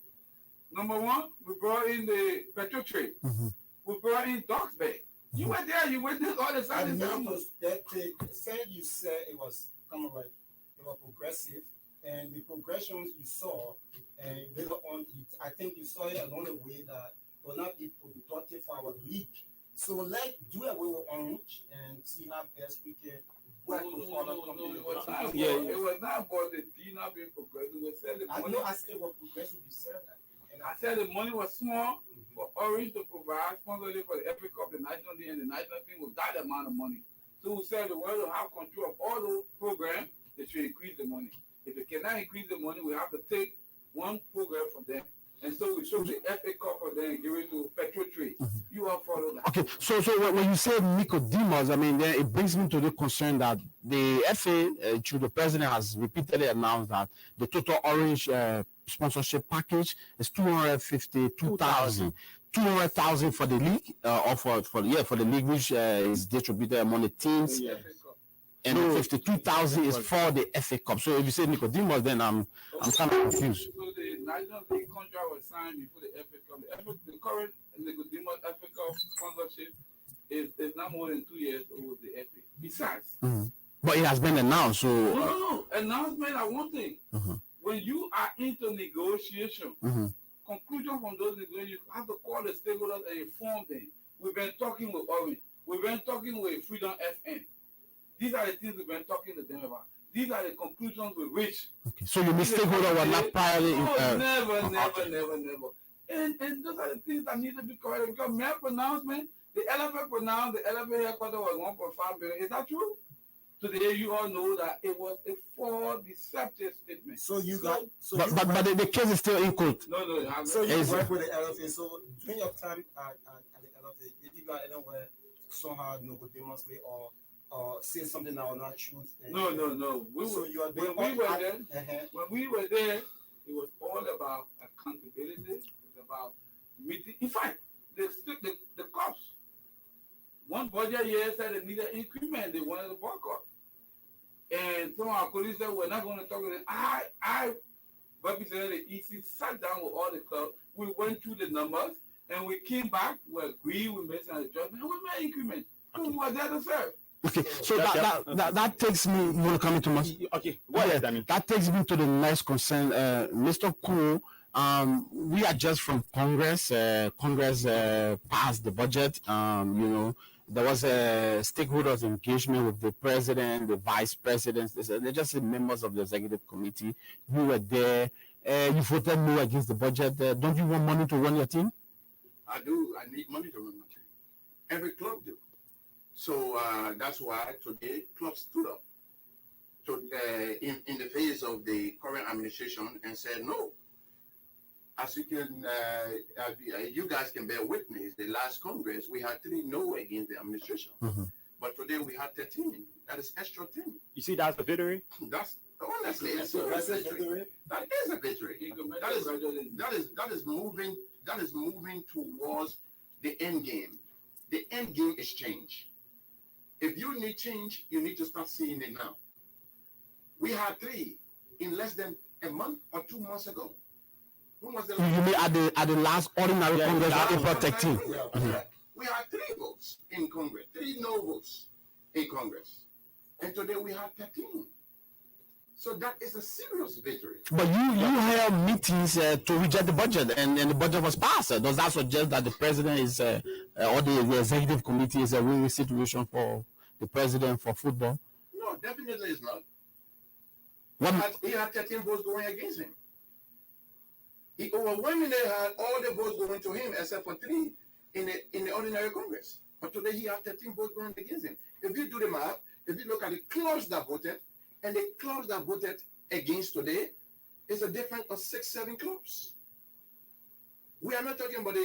Number one, we brought in the petrol trade. Mm-hmm. We brought in Docks Bay. You were there. You witnessed all the I signs. know that said you said it was kind of like they were progressive, and the progressions you saw, and later on, I think you saw it along the way that will not be productive for our league. So let's do away with Orange and see how best we can work with other companies. It was not about the deal not being progressive. We said the money. I know I said it was progressive. You said that. And I said the money was small for Orange to provide sponsorship for the FA Cup, the national team, and the national team with that amount of money. So we said the world will have control of all those programs. They should increase the money. If they cannot increase the money, we have to take one program from them. And so we took the FA Cup for them and give it to Petro Trade. You all follow that. Okay, so when you say Nicodemus, I mean, then it brings me to the concern that the FA, through the president, has repeatedly announced that the total Orange sponsorship package is 252,000. 200,000 for the league, or for the league, which is distributed among the teams. And 52,000 is for the FA Cup. So if you say Nicodemus, then I'm kind of confused. So the national league contract was signed before the FA Cup. The current Nicodemus FA Cup sponsorship is not more than 2 years old with the FA. Besides, but it has been announced. So no. Announcement are one thing. When you are into negotiation, conclusion from those negotiations, you have to call the stakeholders and inform them. We've been talking with Orange. We've been talking with Freedom FM. These are the things we've been talking to them about. These are the conclusions we reached. Okay. So your stakeholders were not priorly. Never. And those are the things that need to be corrected. Because my pronouncement, the LFA pronounced the LFA headquarters was 1.5 billion. Is that true? Today, you all know that it was a false, deceptive statement. So but the case is still in court. No. So you work with the LFA. So during your time at the LFA, did you go anywhere somehow demonstrate or say something that was not true? No. When we were there, it was all about accountability. It was about meeting. In fact, the cops, one budget year said they needed increment. They wanted to boycott. And some of our colleagues said, we're not going to talk to them. I represented the EC, sat down with all the clubs. We went through the numbers, and we came back. We agreed, we made some adjustments, and we made increment. So we were there to serve. Okay, so that takes me. You want to come into much? Okay, what is that mean? That takes me to the next concern, Mr. Koo. We are just from Congress. Congress passed the budget. There was a stakeholders engagement with the president, the vice presidents. They're just members of the executive committee. You were there. You voted no against the budget. Don't you want money to run your team? I do. I need money to run my team. Every club do. So that's why today clubs stood up in the face of the current administration and said no. As you can, you guys can bear witness, the last Congress, we had 3 no against the administration. But today we had 13. That is extra 10. You see, that's a victory? That's honestly, that's a victory. That is a victory. That is moving towards the end game. The end game is change. If you need change, you need to start seeing it now. We had 3 in less than a month or 2 months ago. When was the last? You mean at the last ordinary Congress on April 13? We had 3 votes in Congress, 3 no votes in Congress. And today we have 13. So that is a serious victory. But you held meetings to reject the budget, and the budget was passed. Does that suggest that the president is, or the executive committee is a win-win situation for the president for football? No, definitely it's not. What? He had 13 votes going against him. He overwhelmingly had all the votes going to him except for 3 in the ordinary Congress. But today he had 13 votes going against him. If you do the math, if you look at the clubs that voted and the clubs that voted against today, it's a difference of 6-7 clubs. We are not talking about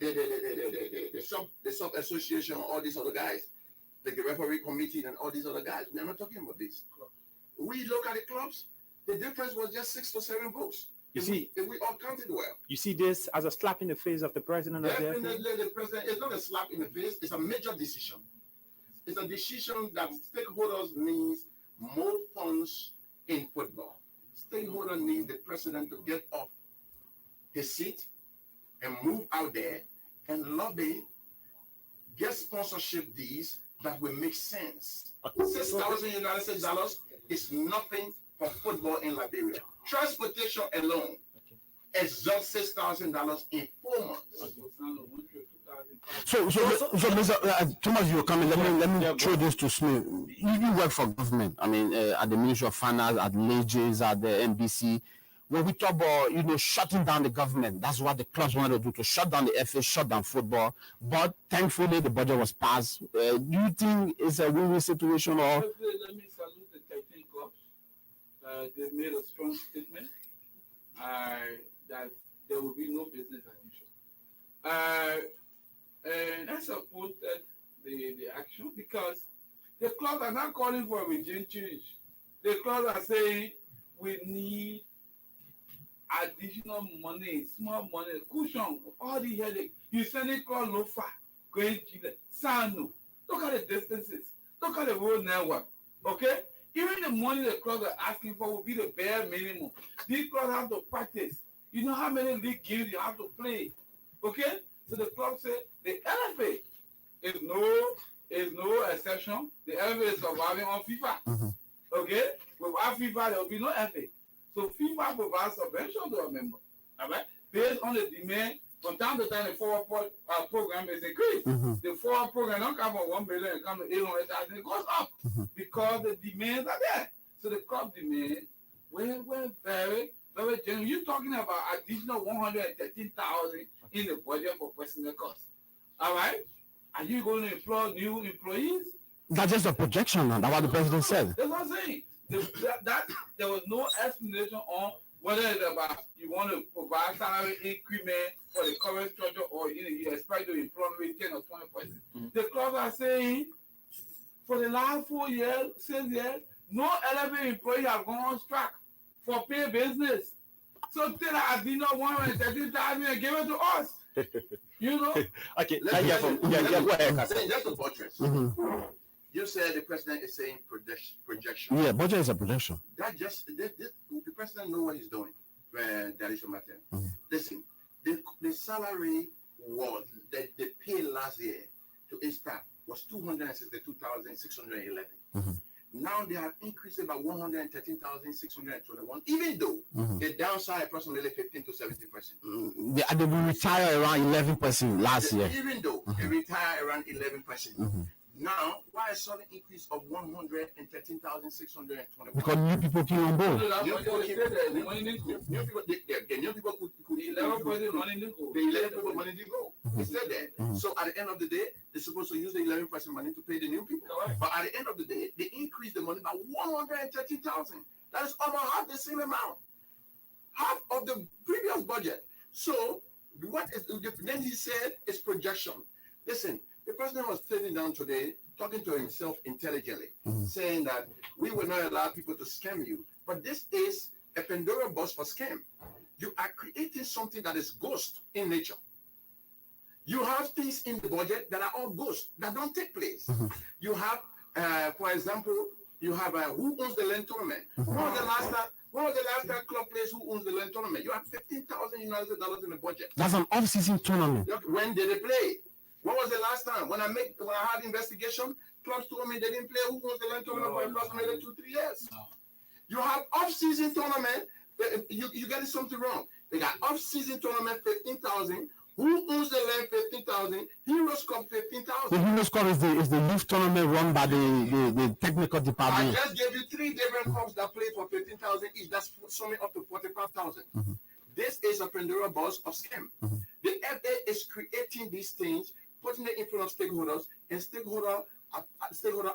the sub association, all these other guys, the referee committee and all these other guys. We are not talking about this. We look at the clubs, the difference was just 6 to 7 votes. You see, if we all counted well. You see this as a slap in the face of the president of the FA? Definitely, the president, it's not a slap in the face, it's a major decision. It's a decision that stakeholders needs more funds in football. Stakeholders need the president to get off his seat and move out there and lobby, get sponsorship deals that will make sense. $6,000 United States dollars is nothing for football in Liberia. Transportation alone exhausts $6,000 in 4 months. So, Mr. Thomas, you're coming. Let me throw this to Smith. You work for government. I mean, at the Ministry of Finance, at Leges, at the NBC. When we talk about, shutting down the government, that's what the clubs wanted to do, to shut down the FA, shut down football. But thankfully, the budget was passed. Do you think it's a win-win situation? Or? Let me salute the 13 clubs. They made a strong statement that there will be no business as usual. And I supported the action because the clubs are not calling for a regime change. The clubs are saying we need additional money, small money, cushion, all the headache. You send it called Lofa, Great Chile, Sano. Look at the distances. Look at the road network. Okay? Even the money the clubs are asking for will be the bare minimum. These clubs have to practice. You know how many league games you have to play. Okay? So the club said the LFA is no exception. The LFA is surviving on FIFA. Mm-hmm. Okay? Without FIFA, there will be no FA. So FIFA provides subvention to a member. All right? Based on the demand, from time to time, the forward program is increased. Mm-hmm. The forward program don't come from 1 billion, it comes to 800,000, it goes up because the demands are there. So the club demand we're very, very generous. You're talking about additional 113,000 in the budget for personnel costs. All right? Are you going to employ new employees? That's just a projection, that's what the president said. That's what I'm saying. There was no explanation on whether it's about you want to provide salary increment for the current structure or you expect to employ maybe 10 or 20%. The clubs are saying for the last 4 years, 6 years, no LFA employee have gone on strike for pay business. So tell us, I not 113,000 and give it to us. Okay. Go ahead. Just a buttress. You said the president is saying projection. Yeah, budget is a projection. The president knows what he's doing. That is your matter. Listen, the salary was that they paid last year to his staff was 262,611. Now they have increased it by 113,621, even though the downside approximately 15 to 17%. They will retire around 11% last year. Even though they retire around 11%. Now, why a sudden increase of 113,621? Because new people came on board. New people could 11% money didn't go. He said that. So at the end of the day, they're supposed to use the 11% money to pay the new people. But at the end of the day, they increased the money by 113,000. That is almost half the same amount. Half of the previous budget. So what is then he said it's projection. Listen, the president was sitting down today, talking to himself intelligently, saying that we will not allow people to scam you. But this is a Pandora box for scam. You are creating something that is ghost in nature. You have things in the budget that are all ghost, that don't take place. You have, for example, you have who owns the land tournament. When was the last time club players who owns the land tournament? You have $15,000 United dollars in the budget. That's an off-season tournament. When did they play? When was the last time? When I had investigation, clubs told me they didn't play who owns the land tournament for approximately 2-3 years. You have off-season tournament. You getting something wrong. They got off-season tournament 15,000. Who owns the land 15,000? Heroes Cup 15,000. The Heroes Cup is the youth tournament run by the technical department. I just gave you 3 different clubs that play for 15,000 each. That's summing up to 45,000. This is a Pandora box of scam. The FA is creating these things, putting it in front of stakeholders, and stakeholders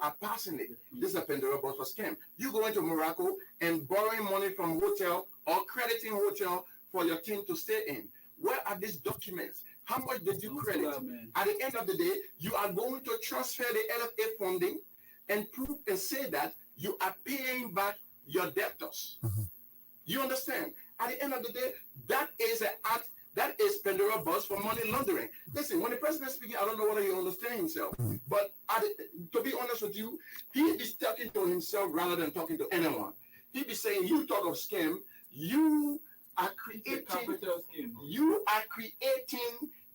are passing it. This is a Pandora box for scam. You go into Morocco and borrowing money from hotel or crediting hotel for your team to stay in. Where are these documents? How much did you credit? At the end of the day, you are going to transfer the LFA funding and prove and say that you are paying back your debtors. You understand? At the end of the day, that is an act, that is Pandora box for money laundering. Listen, when the president is speaking, I don't know whether he understands himself. But to be honest with you, he is talking to himself rather than talking to anyone. He be saying, you talk of scam, you are creating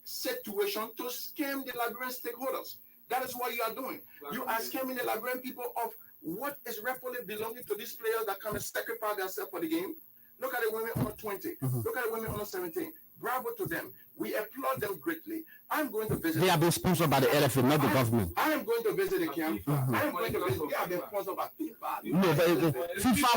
situation to scam the Liberian stakeholders. That is what you are doing. You are scamming the Liberian people of what is rightfully belonging to these players that come and sacrifice themselves for the game. Look at the women under 20. Look at the women under 17. Bravo to them. We applaud them greatly. I'm going to visit. They have been sponsored by the LFA, not the government. I am going to visit the camp. I am going to visit. They have been sponsored by FIFA. No, the FIFA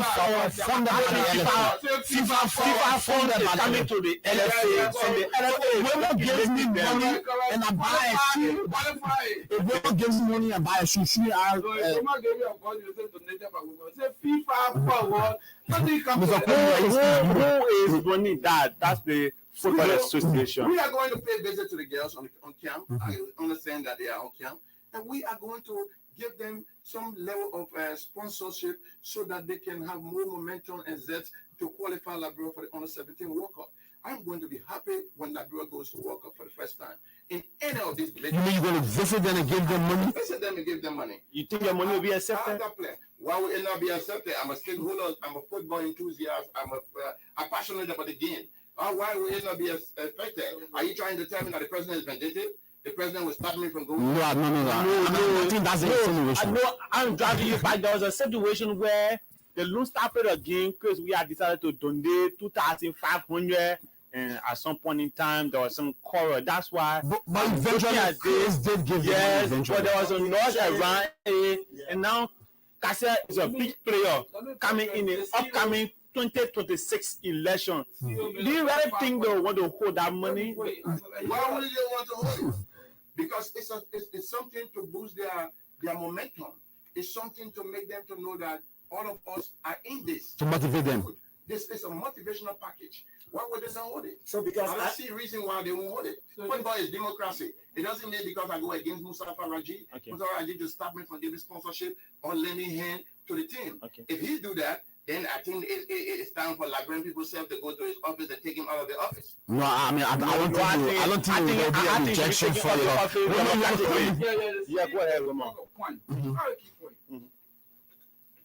funded by the LFA. FIFA funded by coming to the LFA. So the LFA, whoever gives me money and I buy a shoe, whoever gives me money and buy a shoe, should I? Who is running that? That's the Football Association. We are going to pay visit to the girls on camp. I understand that they are on camp, and we are going to give them some level of sponsorship so that they can have more momentum and zest to qualify Liberia for the Under 17 World Cup. I'm going to be happy when Liberia goes to World Cup for the first time in any of these. You mean you're going to visit them and give them money? Visit them and give them money. You think your money will be accepted? Why will it not be accepted? I'm a stakeholder. I'm a football enthusiast. I'm passionate about the game. Why will it not be affected? Are you trying to tell me that the president is vindictive? The president will stop me from going? No. I think that's the insinuation. I'm driving you back. There was a situation where the Lone Star played a game because we had decided to donate 2,500, and at some point in time there was some quarrel. That's why. But eventually, Chris did give yes, but there was a noise around it, and now Kassia is a big player coming in the upcoming 2026 election. Do you really think they want to hold that money? Why would they want to hold it? Because it's something to boost their momentum. It's something to make them to know that all of us are in this. To motivate them. This is a motivational package. Why would they not hold it? So because I see a reason why they won't hold it. Football is democracy. It doesn't mean because I go against Mustafa Raji, Mustafa Raji to stop me from giving sponsorship or lending hand to the team. If he do that, then I think it's time for Liberian people self to go to his office and take him out of the office. No, I mean, I don't think there will be a rejection for your. Yeah, go ahead, Ramon.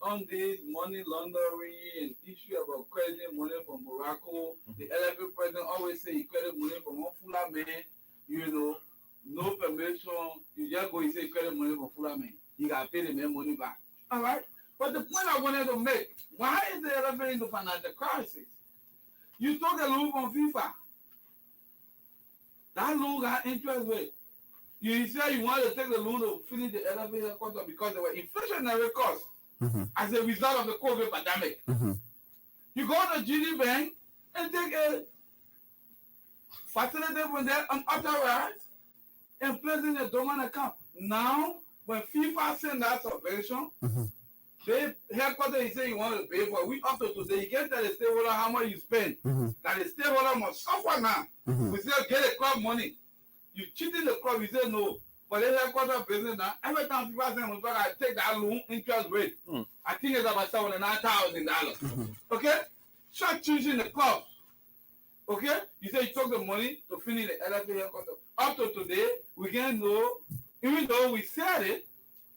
On this money laundering and issue about crediting money from Morocco, the LFA president always say he credit money from one Fula man, no permission. You just go and say credit money from Fula man. You got to pay the man money back. All right? But the point I wanted to make, why is the LFA in the financial crisis? You took a loan from FIFA. That loan got interest rate. You said you wanted to take the loan to finish the LFA headquarters because there were inflationary costs as a result of the COVID pandemic. You go to GD Bank and take a facility from there unauthorized and place in a dormant account. Now, when FIFA send that subvention, they headquarters, he said you want to pay for it. We up to today, you get that the stakeholder how much you spend. That the stakeholder must suffer now. We say get a club money. You cheating the club, we say no. But the headquarters business now, every time people send me back, I take that loan interest rate. I think it's about $79,000. Okay? Start choosing the club. Okay? You say you took the money to finish the LFA headquarters. Up to today, we can't know, even though we said it,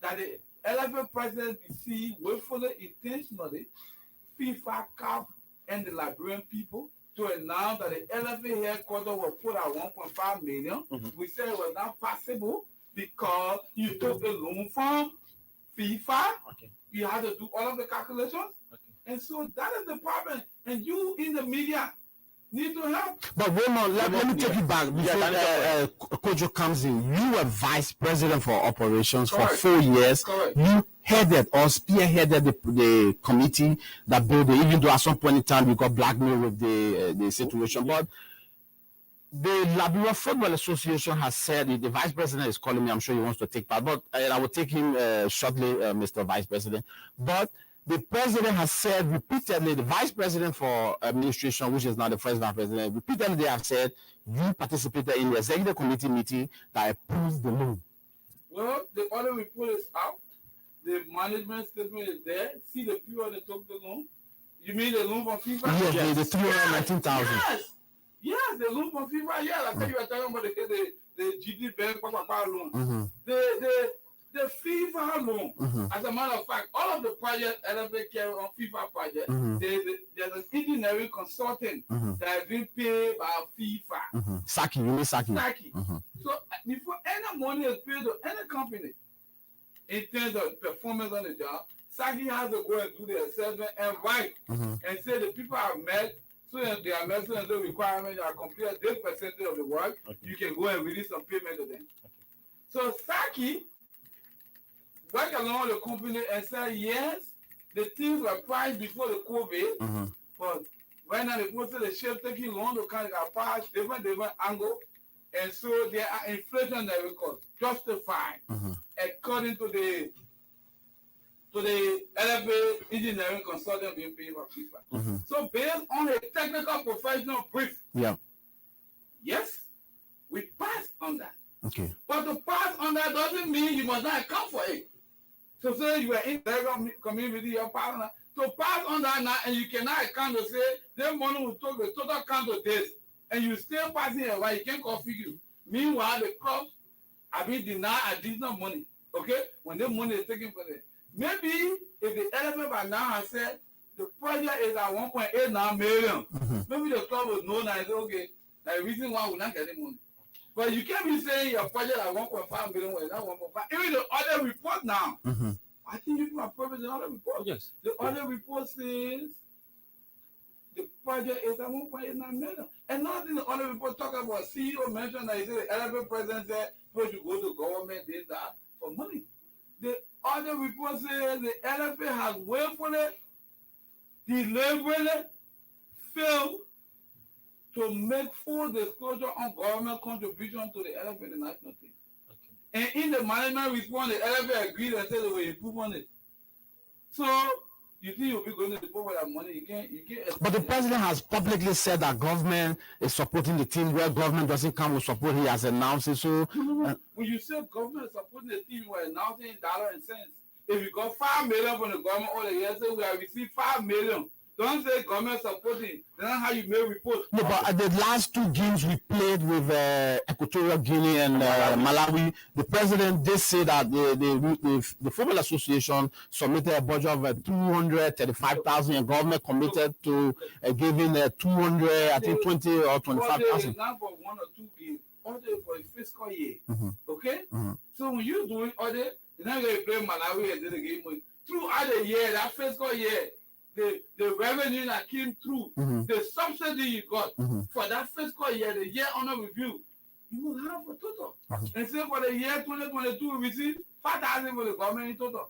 that the LFA president deceived willfully, intentionally, FIFA, CAF, and the Liberian people to announce that the LFA headquarters were put at 1.5 million. We said it was not possible because you took the loan from FIFA. You had to do all of the calculations. And so that is the problem. And you in the media need to help. But Raymond, let me take you back before Kojo comes in. You were vice president for operations for 4 years. You headed or spearheaded the committee that built it, even though at some point in time we got blackmailed with the situation. But the Liberia Football Association has said, the vice president is calling me, I'm sure he wants to take part, but I will take him shortly, Mr. Vice President. But the president has said repeatedly, the vice president for administration, which is now the first vice president, repeatedly they have said, you participated in the executive committee meeting that approved the loan. Well, the other report is out. The management statement is there. See the people that took the loan. You mean the loan from FIFA? Yes, the 319,000. Yes, the loan from FIFA. Yeah, I tell you, were talking about the GD Bank loan. Mm-hmm. The FIFA loan. Mm-hmm. As a matter of fact, all of the projects LFA carry on FIFA project, Mm-hmm. there's an engineering consultant Mm-hmm. that has been paid by FIFA. Mm-hmm. Saki, you mean Saki? Saki. Mm-hmm. So before any money is paid to any company, in terms of performance on the job, Saki has to go and do the assessment and write Mm-hmm. and say the people have met, so that they are met, so that the requirements are completed this percentage of the work, you can go and release some payment to them. So Saki work along the company and say, yes, the things were priced before the COVID, Mm-hmm. but right now the most of the ship taking long to kind of priced different angle, and so there are inflationary costs justified according to the LFA engineering consultant being paid by FIFA. Mm-hmm. So based on a technical professional brief, Yeah. yes, we pass on that. Okay. But to pass on that doesn't mean you must not account for it. So say you are in the community, your partner, to pass on that now, and you cannot account to say, the money will take the total count of this, and you still passing it while you can't configure. Meanwhile, the clubs are being denied additional money. Okay? When the money is taken for it. Maybe if the LFA by now has said the project is at 1.89 million, maybe the club will know that it's okay. The reason why we're not getting money. But you can't be saying your project at 1.5 million when it's not 1.5. Even the other report now, I think you can approve the other report. Yes. The other report says the project is at 1.89 million. And now the other report talk about CEO mentioned that he said the LFA president said supposed to go to government, this, that, for money. The other report says the LFA has willfully, deliberately failed to make full disclosure on government contribution to the LFA and the national team. And in the management response, the LFA agreed and said they will improve on it. So you think you'll be going to deploy that money? You can't. But the president has publicly said that government is supporting the team where government doesn't come with support. He has announced it. So when you say government is supporting the team, we're announcing dollars and cents. If you got 5 million from the government all the years, say we have received 5 million. Don't say government supporting. That's not how you make reports. no, but at the last two games we played with Equatorial Guinea and Malawi, the president did say that the Football Association submitted a budget of 235,000 and government committed to giving 200, I think 20 or 25,000. Not for 1 or 2 games, audit for a fiscal year. Okay? So when you're doing audit, you're not going to play Malawi and do the game. Throughout the year, that fiscal year, the revenue that came through, the subsidy you got for that fiscal year, the year under review, you will have a total. And say for the year 2022, we received 5,000 for the government in total.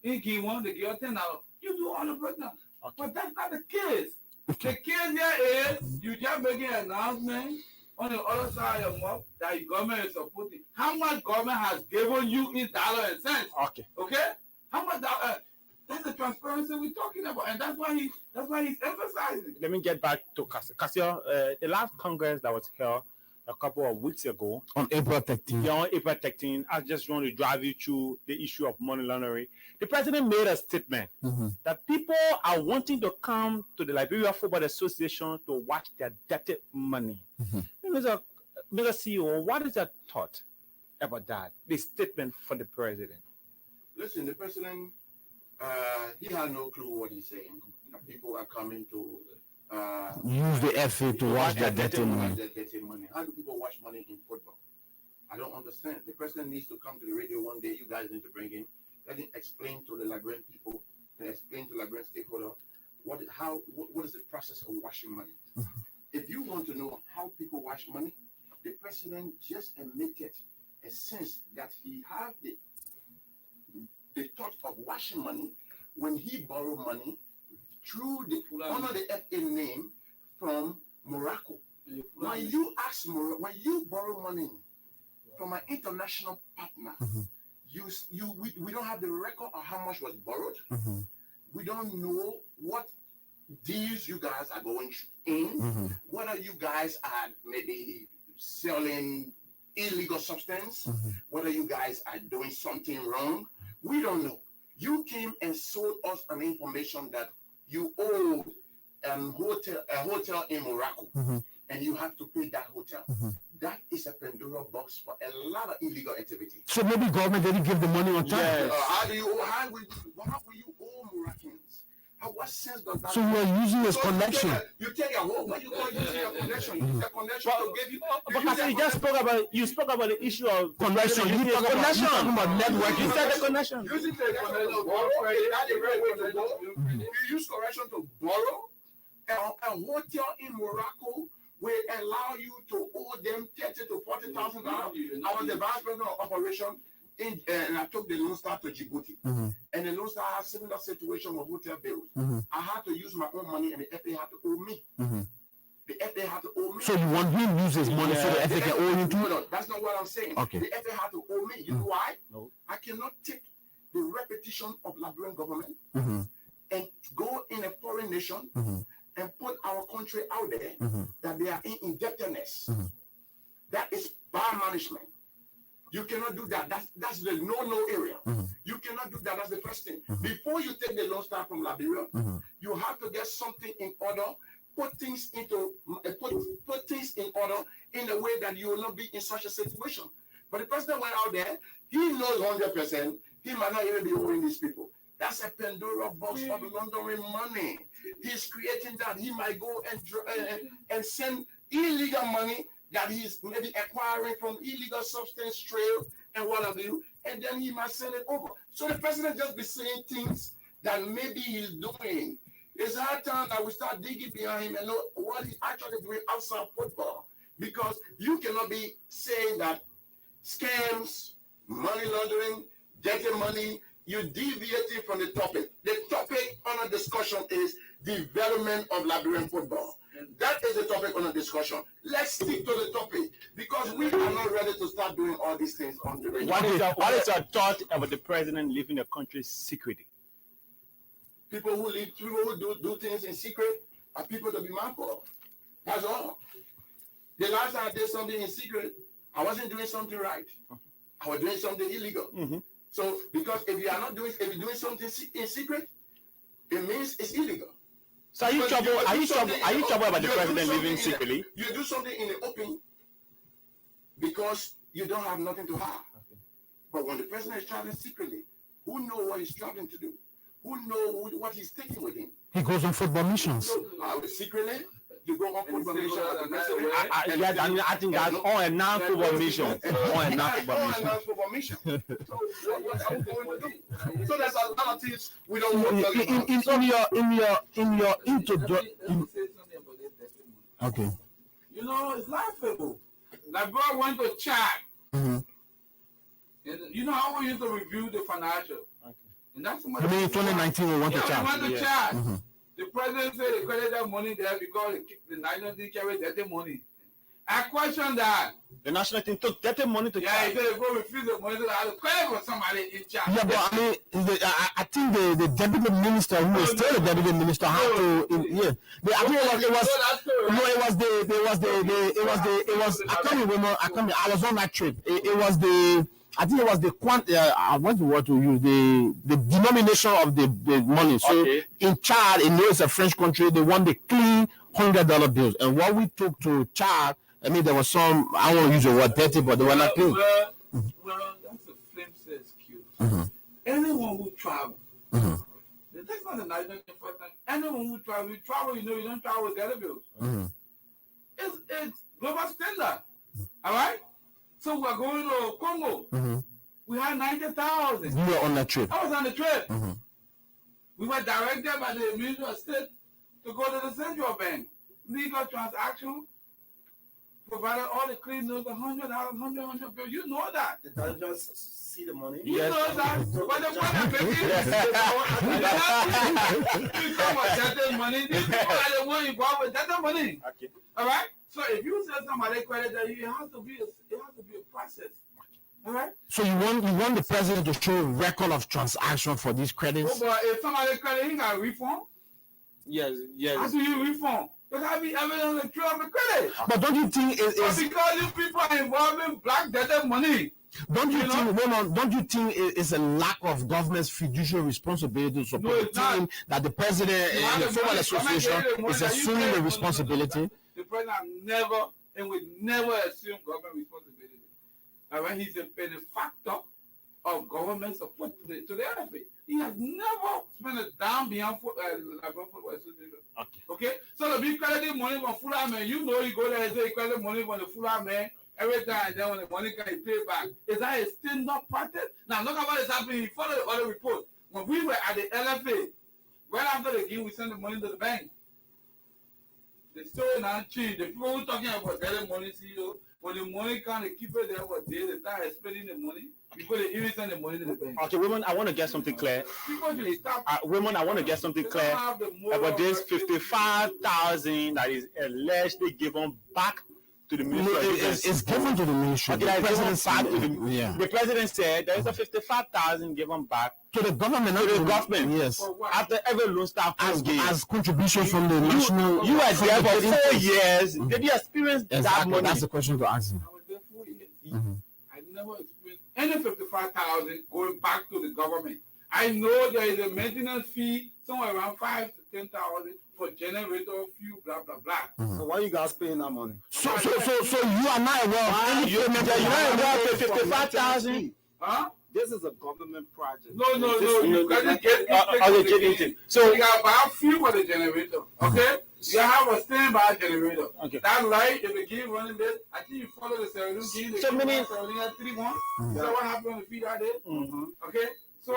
In Q1, they give $10. You do all the breakdown. But that's not the case. The case here is you just making an announcement on the other side of the mouth that the government is supporting. How much government has given you in dollars and cents? Okay? How much dollar? That's the transparency we're talking about, and that's why he's emphasizing. Let me get back to Cassio. Cassio, the last Congress that was held a couple of weeks ago, on April 13. Yeah, on April 13, I just want to drive you through the issue of money laundering. The president made a statement that people are wanting to come to the Liberia Football Association to watch their dirty money. Mr. CEO, what is your thought about that? The statement for the president. Listen, the president, he has no clue what he's saying. People are coming to use the FA to watch their dirty money. How do people watch money in football? I don't understand. The president needs to come to the radio one day. You guys need to bring him. Let him explain to the Liberian people, and explain to Liberian stakeholders what is the process of washing money. If you want to know how people wash money, the president just admitted a sense that he have the thought of washing money when he borrowed money through under the FA name from Morocco. When you borrow money from an international partner, we don't have the record of how much was borrowed. We don't know what deals you guys are going in, whether you guys are maybe selling illegal substance, whether you guys are doing something wrong. We don't know. You came and sold us an information that you owe a hotel in Morocco, and you have to pay that hotel. That is a Pandora box for a lot of illegal activity. So maybe government didn't give the money on time. Yes. How will you owe Moroccans? What sense does that? So you are using his connection. You take a whole. What you call using your connection? You use a connection to give you. Because you spoke about the issue of connection. You talk about networking. You said the connection. Using the connection to borrow. You use connection to borrow. A hotel in Morocco will allow you to owe them $30,000 to $40,000. I was the vice president of operation, and I took the Lone Star to Djibouti. And the Lone Star has similar situation with hotel bills. I had to use my own money, and the FA had to owe me. The FA had to owe me. So you want him to use his money so the FA can owe you too? No, that's not what I'm saying. Okay. The FA had to owe me. You know why? No. I cannot take the repetition of Liberian government and go in a foreign nation and put our country out there that they are in indebtedness. That is bad management. You cannot do that. That's the no area. You cannot do that. That's the first thing. Before you take the Lone Star from Liberia, you have to get something in order, put things in order in a way that you will not be in such a situation. But the president went out there, he knows 100%, he might not even be owing these people. That's a Pandora box of laundering money. He's creating that. He might go and send illegal money that he's maybe acquiring from illegal substance trail and what have you, and then he might send it over. So the president just be saying things that maybe he's doing. It's hard time that we start digging behind him and know what he's actually doing outside football. Because you cannot be saying that scams, money laundering, dirty money, you're deviating from the topic. The topic on a discussion is development of Liberian football. That is the topic on the discussion. Let's stick to the topic because we are not ready to start doing all these things on the radio. What is your thought about the president leaving the country secretly? People who do things in secret are people to be mindful of. That's all. The last time I did something in secret, I wasn't doing something right. I was doing something illegal. So, because if you're doing something in secret, it means it's illegal. So are you troubled about the president leaving secretly? You do something in the open because you don't have nothing to hide. But when the president is traveling secretly, who knows what he's traveling to do? Who knows what he's taking with him? He goes on football missions. So, secretly, you go on football missions. I think that's on a non-football mission. On a non-football mission. So what are we going to do? So there's a lot of things we don't want to in your introduction. Okay. You know, it's laughable. Like, bro, I went to chat. And you know how we used to review the financial. And that's what I mean, in 2019 we went to chat. We went to chat. The president said they credited that money there because the national team carried dirty money. I question that. The national team took dirty money to chat. Yeah, he said they go refuse the money to have to credit for somebody in chat. Yeah, but I mean, I think the deputy minister, who is still the deputy minister, had to. I think I was on that trip. I think it was the I want to use the denomination of the money. So in Chad, it knows a French country, they want the clean $100 bills. And what we took to Chad, I mean, there was some, I don't want to use the word dirty, but they were not clean. Well, that's a flimsy excuse. Anyone who travels, that's not a national first time. Anyone who travel, you know, you don't travel with dirty bills. It's global standard. All right? So we're going to Congo. We had 90,000. You were on that trip. I was on the trip. We were directed by the Ministry of State to go to the central bank. Legal transaction. provided all the cleaners, $100, $100. You know that. Did I just see the money? You know that. But the one that making you come with that money. These people are the one involved with that money. Okay. All right. So if you send somebody credit, it has to be a process. All right. So you want the president to show record of transaction for these credits? Oh, but if somebody credit, he got a refund. Yes. How do you refund? There gotta be evidence on the trail of the credit. But don't you think because you people are involved in black debtor money? Don't you think it's a lack of government's fiduciary responsibility to support the team that the president and the Football Association is assuming the responsibility? The president never and would never assume government responsibility. All right, he's a benefactor of government support to the LFA. He has never spent a dime beyond Football Association. Okay? So the big credit money from Fulham man, you know you go there and say credit money from the Fulham man every time, then when the money can pay back. Is that a still not practice? Now look at what is happening. You follow the other report. When we were at the LFA, right after the game, we sent the money to the bank. They still not change. The people who talking about getting money, CEO, when the money can't keep it there for days, they start spending the money. Before they even send the money to the bank. Okay, women, I want to get something clear. Women, I want to get something clear about this 55,000 that is allegedly given back to the ministry. It's given to the ministry. Okay, the president said there is a 55,000 given back to the government. Yes. After every loan staff as contribution from the national. You were there for 4 years. Did you experience that money? That's the question to ask him. I was there 4 years. I never experienced any 55,000 going back to the government. I know there is a maintenance fee somewhere around 5,000 to 10,000 for generator, fuel, blah blah blah. So why you guys paying that money? So you are not aware of any payment. You're not aware of 55,000. Huh? This is a government project. No. You gotta get so you gotta buy fuel for the generator. Okay? You have a standby generator. Okay. That light, if they keep running this, I think you follow the Serena game. They so many 3-1. So what happened on the feed out there? Okay? So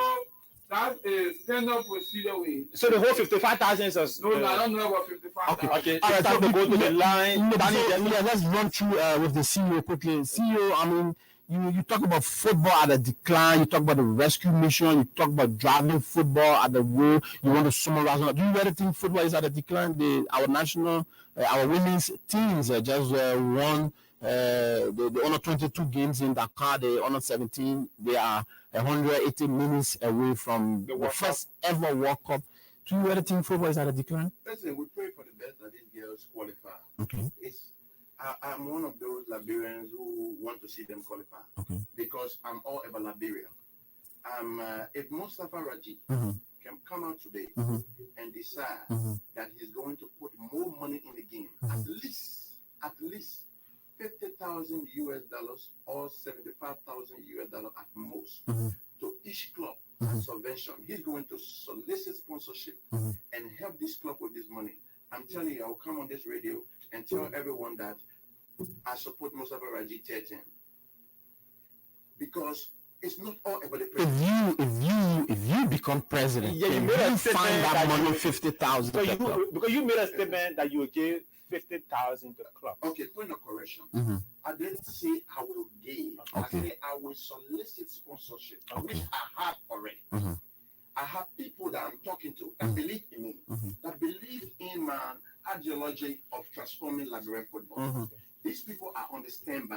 that is stand-up procedure way. So the whole 55,000 is No, I don't know about 55,000. Okay. All right, so we go to the line. Let's run through with the CEO quickly. CEO, I mean, you talk about football at a decline. You talk about the rescue mission. You talk about driving football at the wheel. You want to summarize. Do you really think football is at a decline? Our national, our women's teams just won the under 22 games in Dakar. The under 17. They are 180 minutes away from the first ever World Cup. Do you really think football is at a decline? Listen, we pray for the best that these girls qualify. Okay. I'm one of those Liberians who want to see them qualify. Okay. Because I'm all about Liberia. If Mustafa Raji can come out today and decide that he's going to put more money in the game, at least $50,000 or $75,000 at most to each club as subvention. He's going to solicit sponsorship and help this club with this money. I'm telling you, I'll come on this radio and tell everyone that I support Mustafa Raji 13 because it's not all about the president. If you become president, you find that money 50,000. Because you made a statement that you will give 50,000 to the club. Okay, point of correction. I didn't say I will give. I said I will solicit sponsorship, which I have already. I have people that I'm talking to that believe in me, that believe in my ideology of transforming Liberian football. These people are on the standby.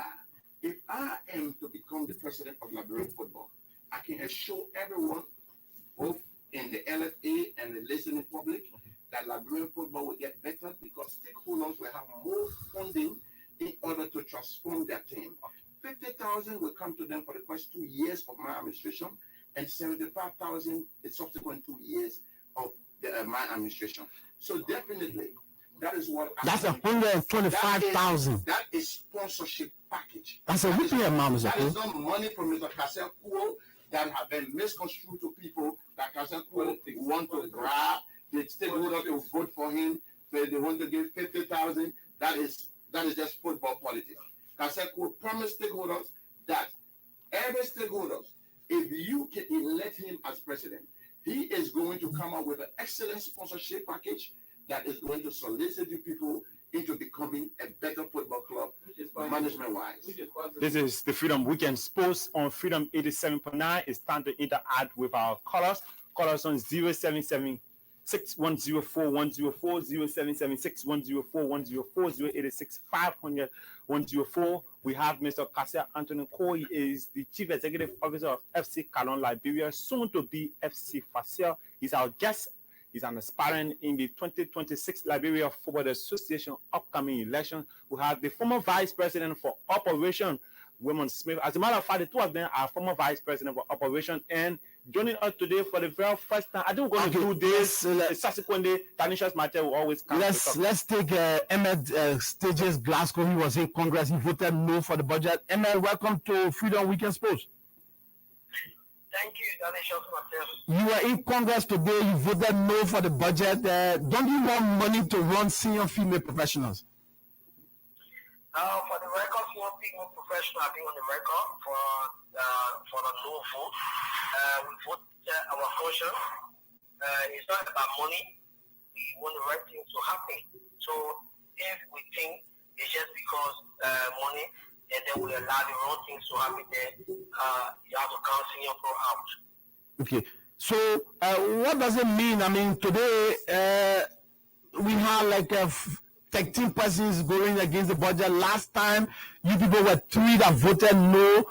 If I am to become the president of Liberian football, I can assure everyone, both in the LFA and the listening public, that Liberian football will get better because stakeholders will have more funding in order to transform their team. 50,000 will come to them for the first 2 years of my administration, and 75,000 the subsequent 2 years of my administration. So definitely, that is what. That's 125,000. That is sponsorship package. That's a weekly amount, That is not money from Mr. Kasem Kuo that have been misconstrued to people that Kasem Kuo want to grab the stakeholders to vote for him. So they want to give 50,000. That is just football politics. Kasem Kuo promised stakeholders that every stakeholder, if you can elect him as president, he is going to come up with an excellent sponsorship package that is going to solicit you people into becoming a better football club, management-wise. This is the Freedom Weekend Sports on Freedom 87.9. It's time to interact with our callers. Callers on 077 6104 104 0776 104 104 086 500 104. We have Mr. Kasia Anthony Cole. He is the Chief Executive Officer of FC Calon Liberia, soon to be FC Facile. He's our guest. He's an aspirant in the 2026 Liberia Football Association upcoming election. We have the former Vice President for Operation, Raymond Smith. As a matter of fact, the two of them are former Vice President for Operation, and joining us today for the very first time. I think we're going to do this. The subsequent day, Tanisha's Matter will always come. Let's take Ahmed Stages Glasgow. He was in Congress. He voted no for the budget. Ahmed, welcome to Freedom Weekend Sports. Thank you, Tanisha's Matter. You were in Congress today. You voted no for the budget. Don't you want money to run senior female professionals? For the record, one female professional being on the record for the no vote. We vote our function. It's not about money. We want the right things to happen. So if we think it's just because money, and then we allow the wrong things to happen, then you have to count senior pro out. Okay. So what does it mean? I mean, today we had like 13 persons going against the budget. Last time, you people were 3 that voted no.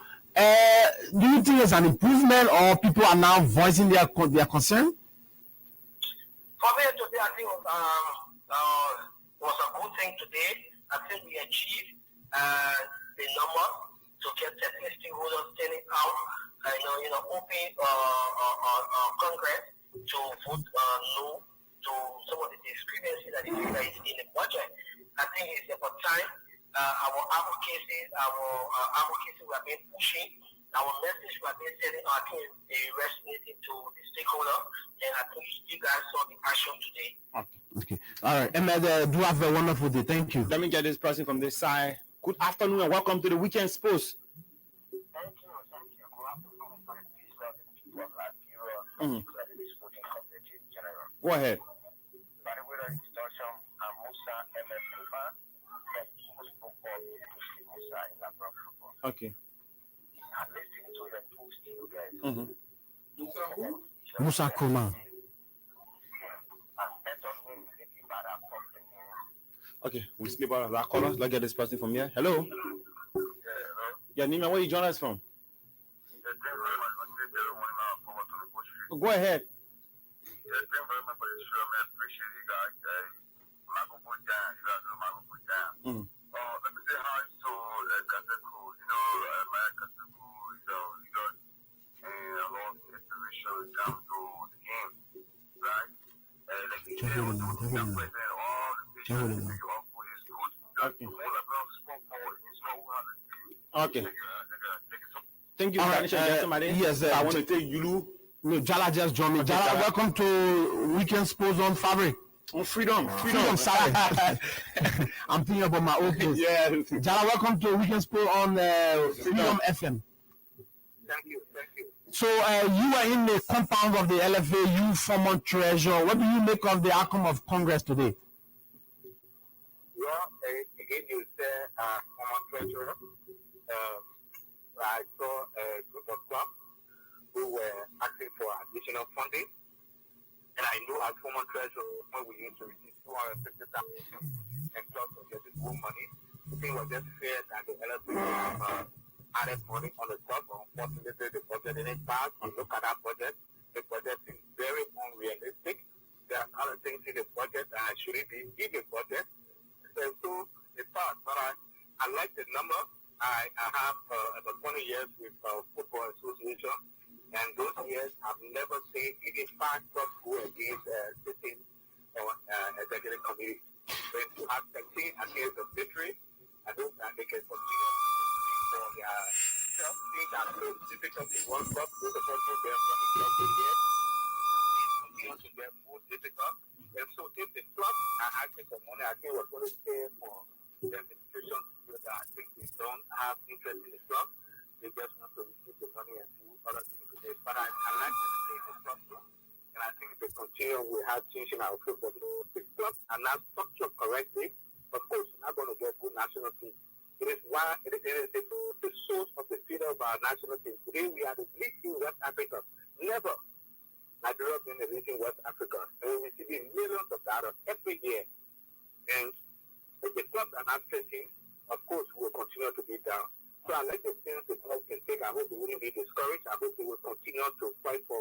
Do you think it's an improvement, or people are now voicing their concern? For me today, I think was a good thing today. I think we achieved the number to get 13 stakeholders standing out, open Congress to vote no to some of the discrepancies that is in the budget. I think it's about time our advocacy we have been pushing, our message we have been sending, I think is resonating to the stakeholder, and I think you guys saw the action today. Okay. All right. Ahmed, do have a wonderful day. Thank you. Let me get this person from this side. Good afternoon and welcome to the Weekend Sports. Thank you. Good afternoon. Go ahead. By the way, the introduction, I'm Musa M.F. Kufa, Musa in Labrador. Okay. I'm listening to your post, you guys. Musa Kuma. Okay, we sleep out of that caller. Let's get this person from here. Hello. Yeah, Nima, where you join us from? Go ahead. Let me say hi to Kateku. My Kateku is a lot of inspiration down to the game, right? Like you said, all the vision you offer is good. Okay. All about sport ball, it's not how to Okay. Thank you, somebody. Yes, I want to take Yulu. No, Jala just joined me. Okay, Jala, Jala. welcome to Weekend Sports on Fabric. On Freedom. Sorry. I'm thinking about my old place. Yeah. Jala, welcome to Weekend Sports on Freedom FM. Thank you. So you are in the compound of the LFA, you former treasurer. What do you make of the outcome of Congress today? Well, again, you say former treasurer. I saw a group of clubs who were asking for additional funding. And I know as former treasurer, when we used to receive 250,000 and clubs were getting more money, it was just fair that the LFA added money on the top. Unfortunately, the budget didn't pass. You look at that budget, the budget is very unrealistic. There are other things in the budget that shouldn't be in the budget. So it's passed. But I like the number. I have about 20 years with Football Association, and those years I've never seen even 5 clubs go against sitting or executive committee. When you have 13 against the victory, I don't think they can continue for their things that are so difficult in one club. Those of us who have running clubs for years, things continue to get more difficult. And so if the clubs are asking for money, I think we're going to pay for the administration that I think they don't have interest in the club. They just want to receive the money and do other things with it. But I like to see the structure. And I think if they continue, we have change in our football. The clubs are not structured correctly. Of course, you're not going to get good national team. It is the source of the freedom of our national team. Today, we are the league in West Africa. Never Nigeria been the league in West Africa. And we're receiving millions of dollars every year. And if the clubs are not stretching, of course, we will continue to be down. So I like the things the club can take. I hope they wouldn't be discouraged. I hope they will continue to fight for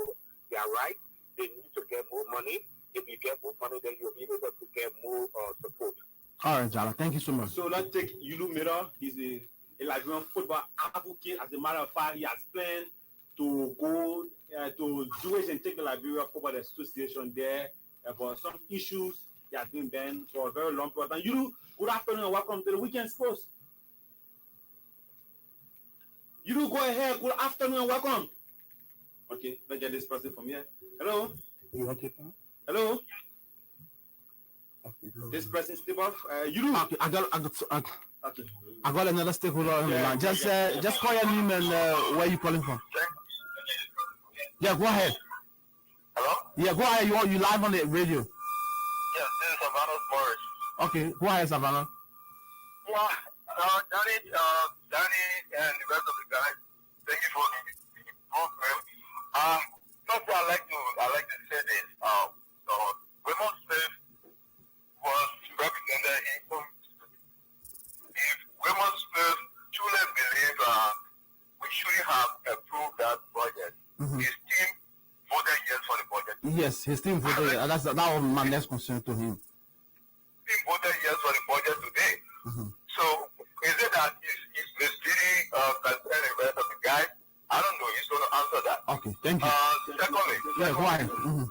their rights. They need to get more money. If you get more money, then you'll be able to get more support. All right, Jala. Thank you so much. So let's take Yulu Mira. He's a Liberian football advocate. As a matter of fact, he has planned to go to Jewish and take the Liberia Football Association there about some issues that have been banned for a very long period. And Yulu, good afternoon and welcome to the Weekend Sports. Yulu, go ahead. Good afternoon and welcome. Okay, let's get this person from here. Hello. You okay? Hello. This person Steve off. You okay, I got another stakeholder on the line. Just call your name and where you calling from. Yeah, go ahead. Hello? Yeah, go ahead. You live on the radio. Yes, this is Savannah Forest. Okay, go ahead, Savannah. Yeah, Danny and the rest of the guys, thank you for the program. First, I like to say this. Raymond Smith was represented if Raymond Smith truly believe we shouldn't have approved that budget. Mm-hmm. His team voted yes for the budget. Yes, his team voted. That was my next concern to him. Team voted yes for the budget today. Mm-hmm. So is it that he's misleading the rest of the guys? I don't know. He's going to answer that. Okay, thank you. Secondly, yeah, go ahead. Mm-hmm.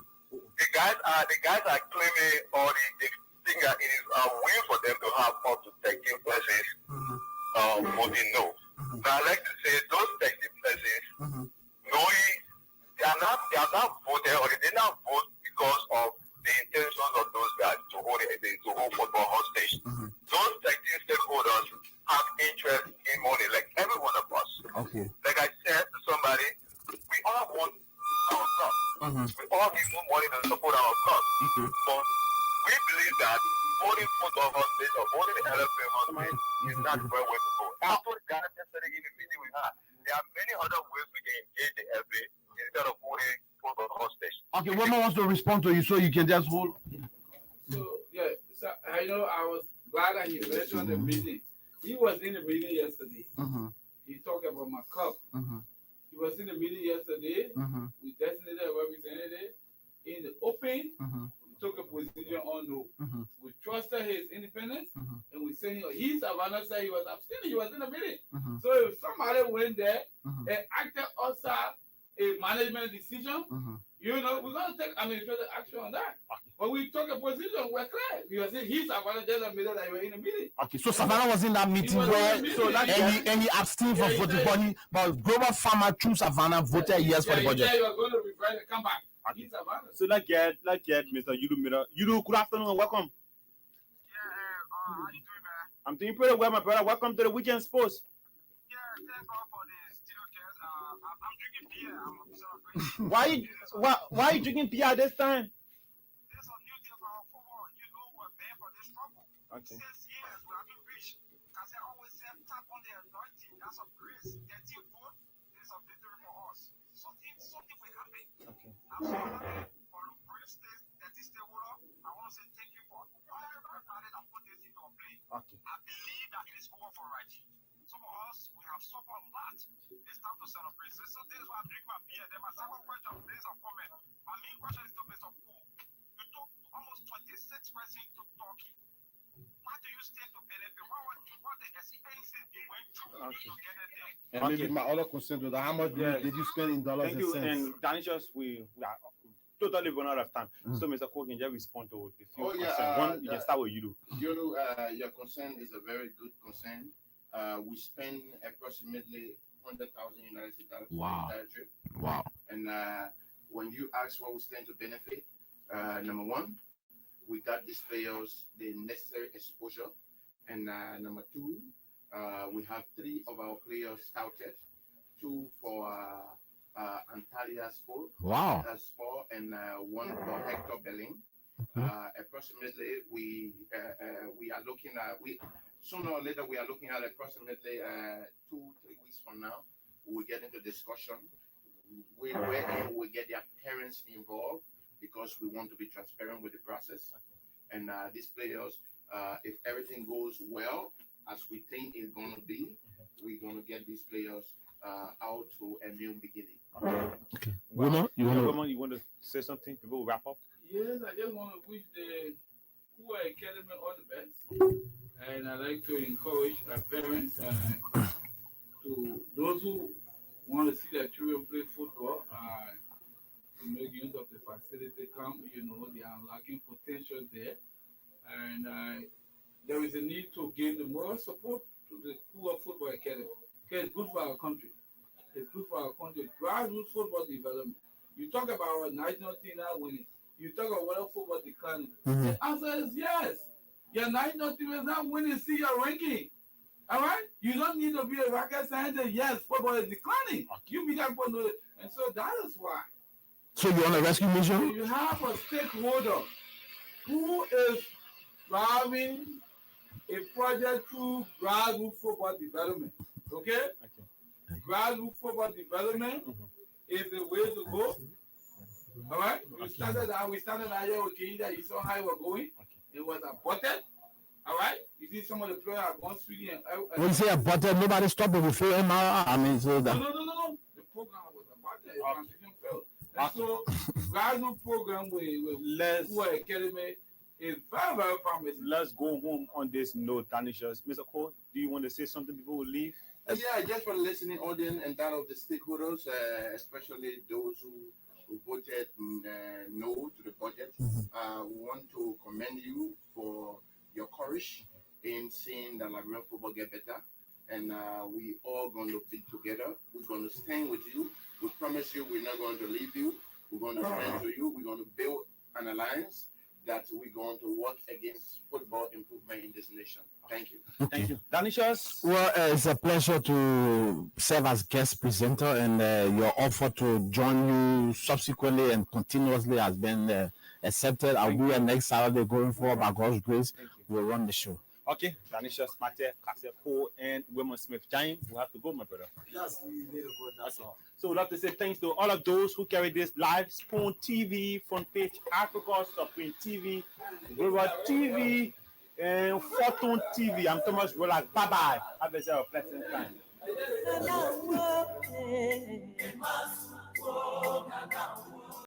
The guys are claiming or they think that it is a win for them to have up to 13 persons voting no. Mm-hmm. Now I like to say those 13 persons knowing they are not voted or they did not vote because of the intentions of those guys to hold football hostage. Those 13 stakeholders have interest in money like every one of us. Okay. Like I said to somebody, we all want our club. We all need more money to support our club. But we believe that holding football hostage or holding the LFA hostage is not the right way to go. I told the guys yesterday in the meeting we had, there are many other ways we can engage the FA instead of holding football hostage. Okay, Wema wants to respond to you, so you can just hold. So yeah, so I know I was glad that he mentioned the meeting. He was in the meeting yesterday. He talked about my cup. He was in the meeting yesterday. We designated a representative in the open. We took a position on no. We trusted his independence, and we sent him. He Savannah said he was abstaining. He was in the meeting. So if somebody went there and acted outside a management decision, we're gonna take administrative action on that. But we took a position. We're clear. We were saying he's Savannah just admitted that you were in the meeting. Okay, so Savannah was in that meeting and he abstained from voting, but Global Farmer through Savannah voted yes for the budget. Yeah, you are going to be trying to come back. He's Savannah. So let's get Mr. Yulu Mira. Yulu, good afternoon and welcome. How you doing, man? I'm doing pretty well, my brother. Welcome to the Weekend Sports. Yeah, thank God for the studio guest. I'm drinking beer. I'm celebrating. Why are you drinking beer this time? There's a new deal for our football. You know we're banned for this trouble. Okay. 6 years we have been rich. Because I always said tap on the anointing. That's of grace. 13 vote is a victory for us. Something will happen. Okay. I'm so happy for Luke British State, 30 stakeholder. I want to say thank you for everybody that put this into a play. Okay. I believe that it is over for Raji. Some of us, we have suffered a lot. It's time to celebrate. So this is why I drink my beer. Then my second question, based on comment. My main question is based on who? You took almost 26% to Turkey. Why do you stay to benefit? What the expenses they went through to get it there? And maybe my other concern was how much did you spend in dollars and cents? And Danishus, we are totally run out of time. So Mr. Cole can just respond to the few concerns. One, you can start with you. Your concern is a very good concern. We spend approximately $100,000 United States dollars for the entire trip. Wow. And when you ask what we stand to benefit, number one, we got these players the necessary exposure. And number two, we have 3 of our players scouted, 2 for Antalya Sport, Wow. Sport, and 1 for Hector Belling. Approximately, we are looking at sooner or later we are looking at approximately 2-3 weeks from now. We will get into discussion where we get their parents involved because we want to be transparent with the process. And these players, if everything goes well as we think it's going to be, we're going to get these players out to a new beginning. Okay. Wow. You want to say something before we wrap up? Yes, I just want to wish the Kua Academy all the best. And I'd like to encourage our parents to those who want to see their children play football to make use of the facility come. They are unlocking potential there. And there is a need to give the moral support to the Kua Football Academy. Okay, it's good for our country. It's good for our country. Grassroots football development. You talk about our national team now winning. You talk about whether football declining. The answer is yes. Your national team is not winning. See your ranking. All right? You don't need to be a rocket scientist. Yes, football is declining. You become football. And so that is why. So you're on a rescue mission? You have a stakeholder who is driving a project through grassroots football development. Okay? Grassroots football development is the way to go. All right? We started out here with Kenya. You saw how it was going. It was aborted. All right? You see some of the players have gone through and when you say aborted, nobody stopped it before MRI. I mean, so that. No. The program was aborted. It failed. And so, grassroots program with Kua Academy is very, very promising. Let's go home on this note, Danishas. Mr. Cole, do you want to say something before we leave? Yeah, just for the listening audience and that of the stakeholders, especially those who voted no to the budget. We want to commend you for your courage in seeing the Liberian football get better. And we all going to be together. We're going to stand with you. We promise you we're not going to leave you. We're going to stand to you. We're going to build an alliance that we're going to work against football improvement in this nation. Thank you. Okay. Thank you. Danishas? Well, it's a pleasure to serve as guest presenter, and your offer to join you subsequently and continuously has been accepted. I'll be here next Saturday going forward by God's grace. We'll run the show. Okay, Danishas, Mate, Kaseko, and Wilman Smith Giant. We have to go, my brother. Yes, we need to go. That's all. So we'd like to say thanks to all of those who carry this live. Spoon TV, Front Page Africa, Supreme TV, Global TV, and Fortune TV. I'm Thomas Rolak. Bye-bye. Have a pleasant time.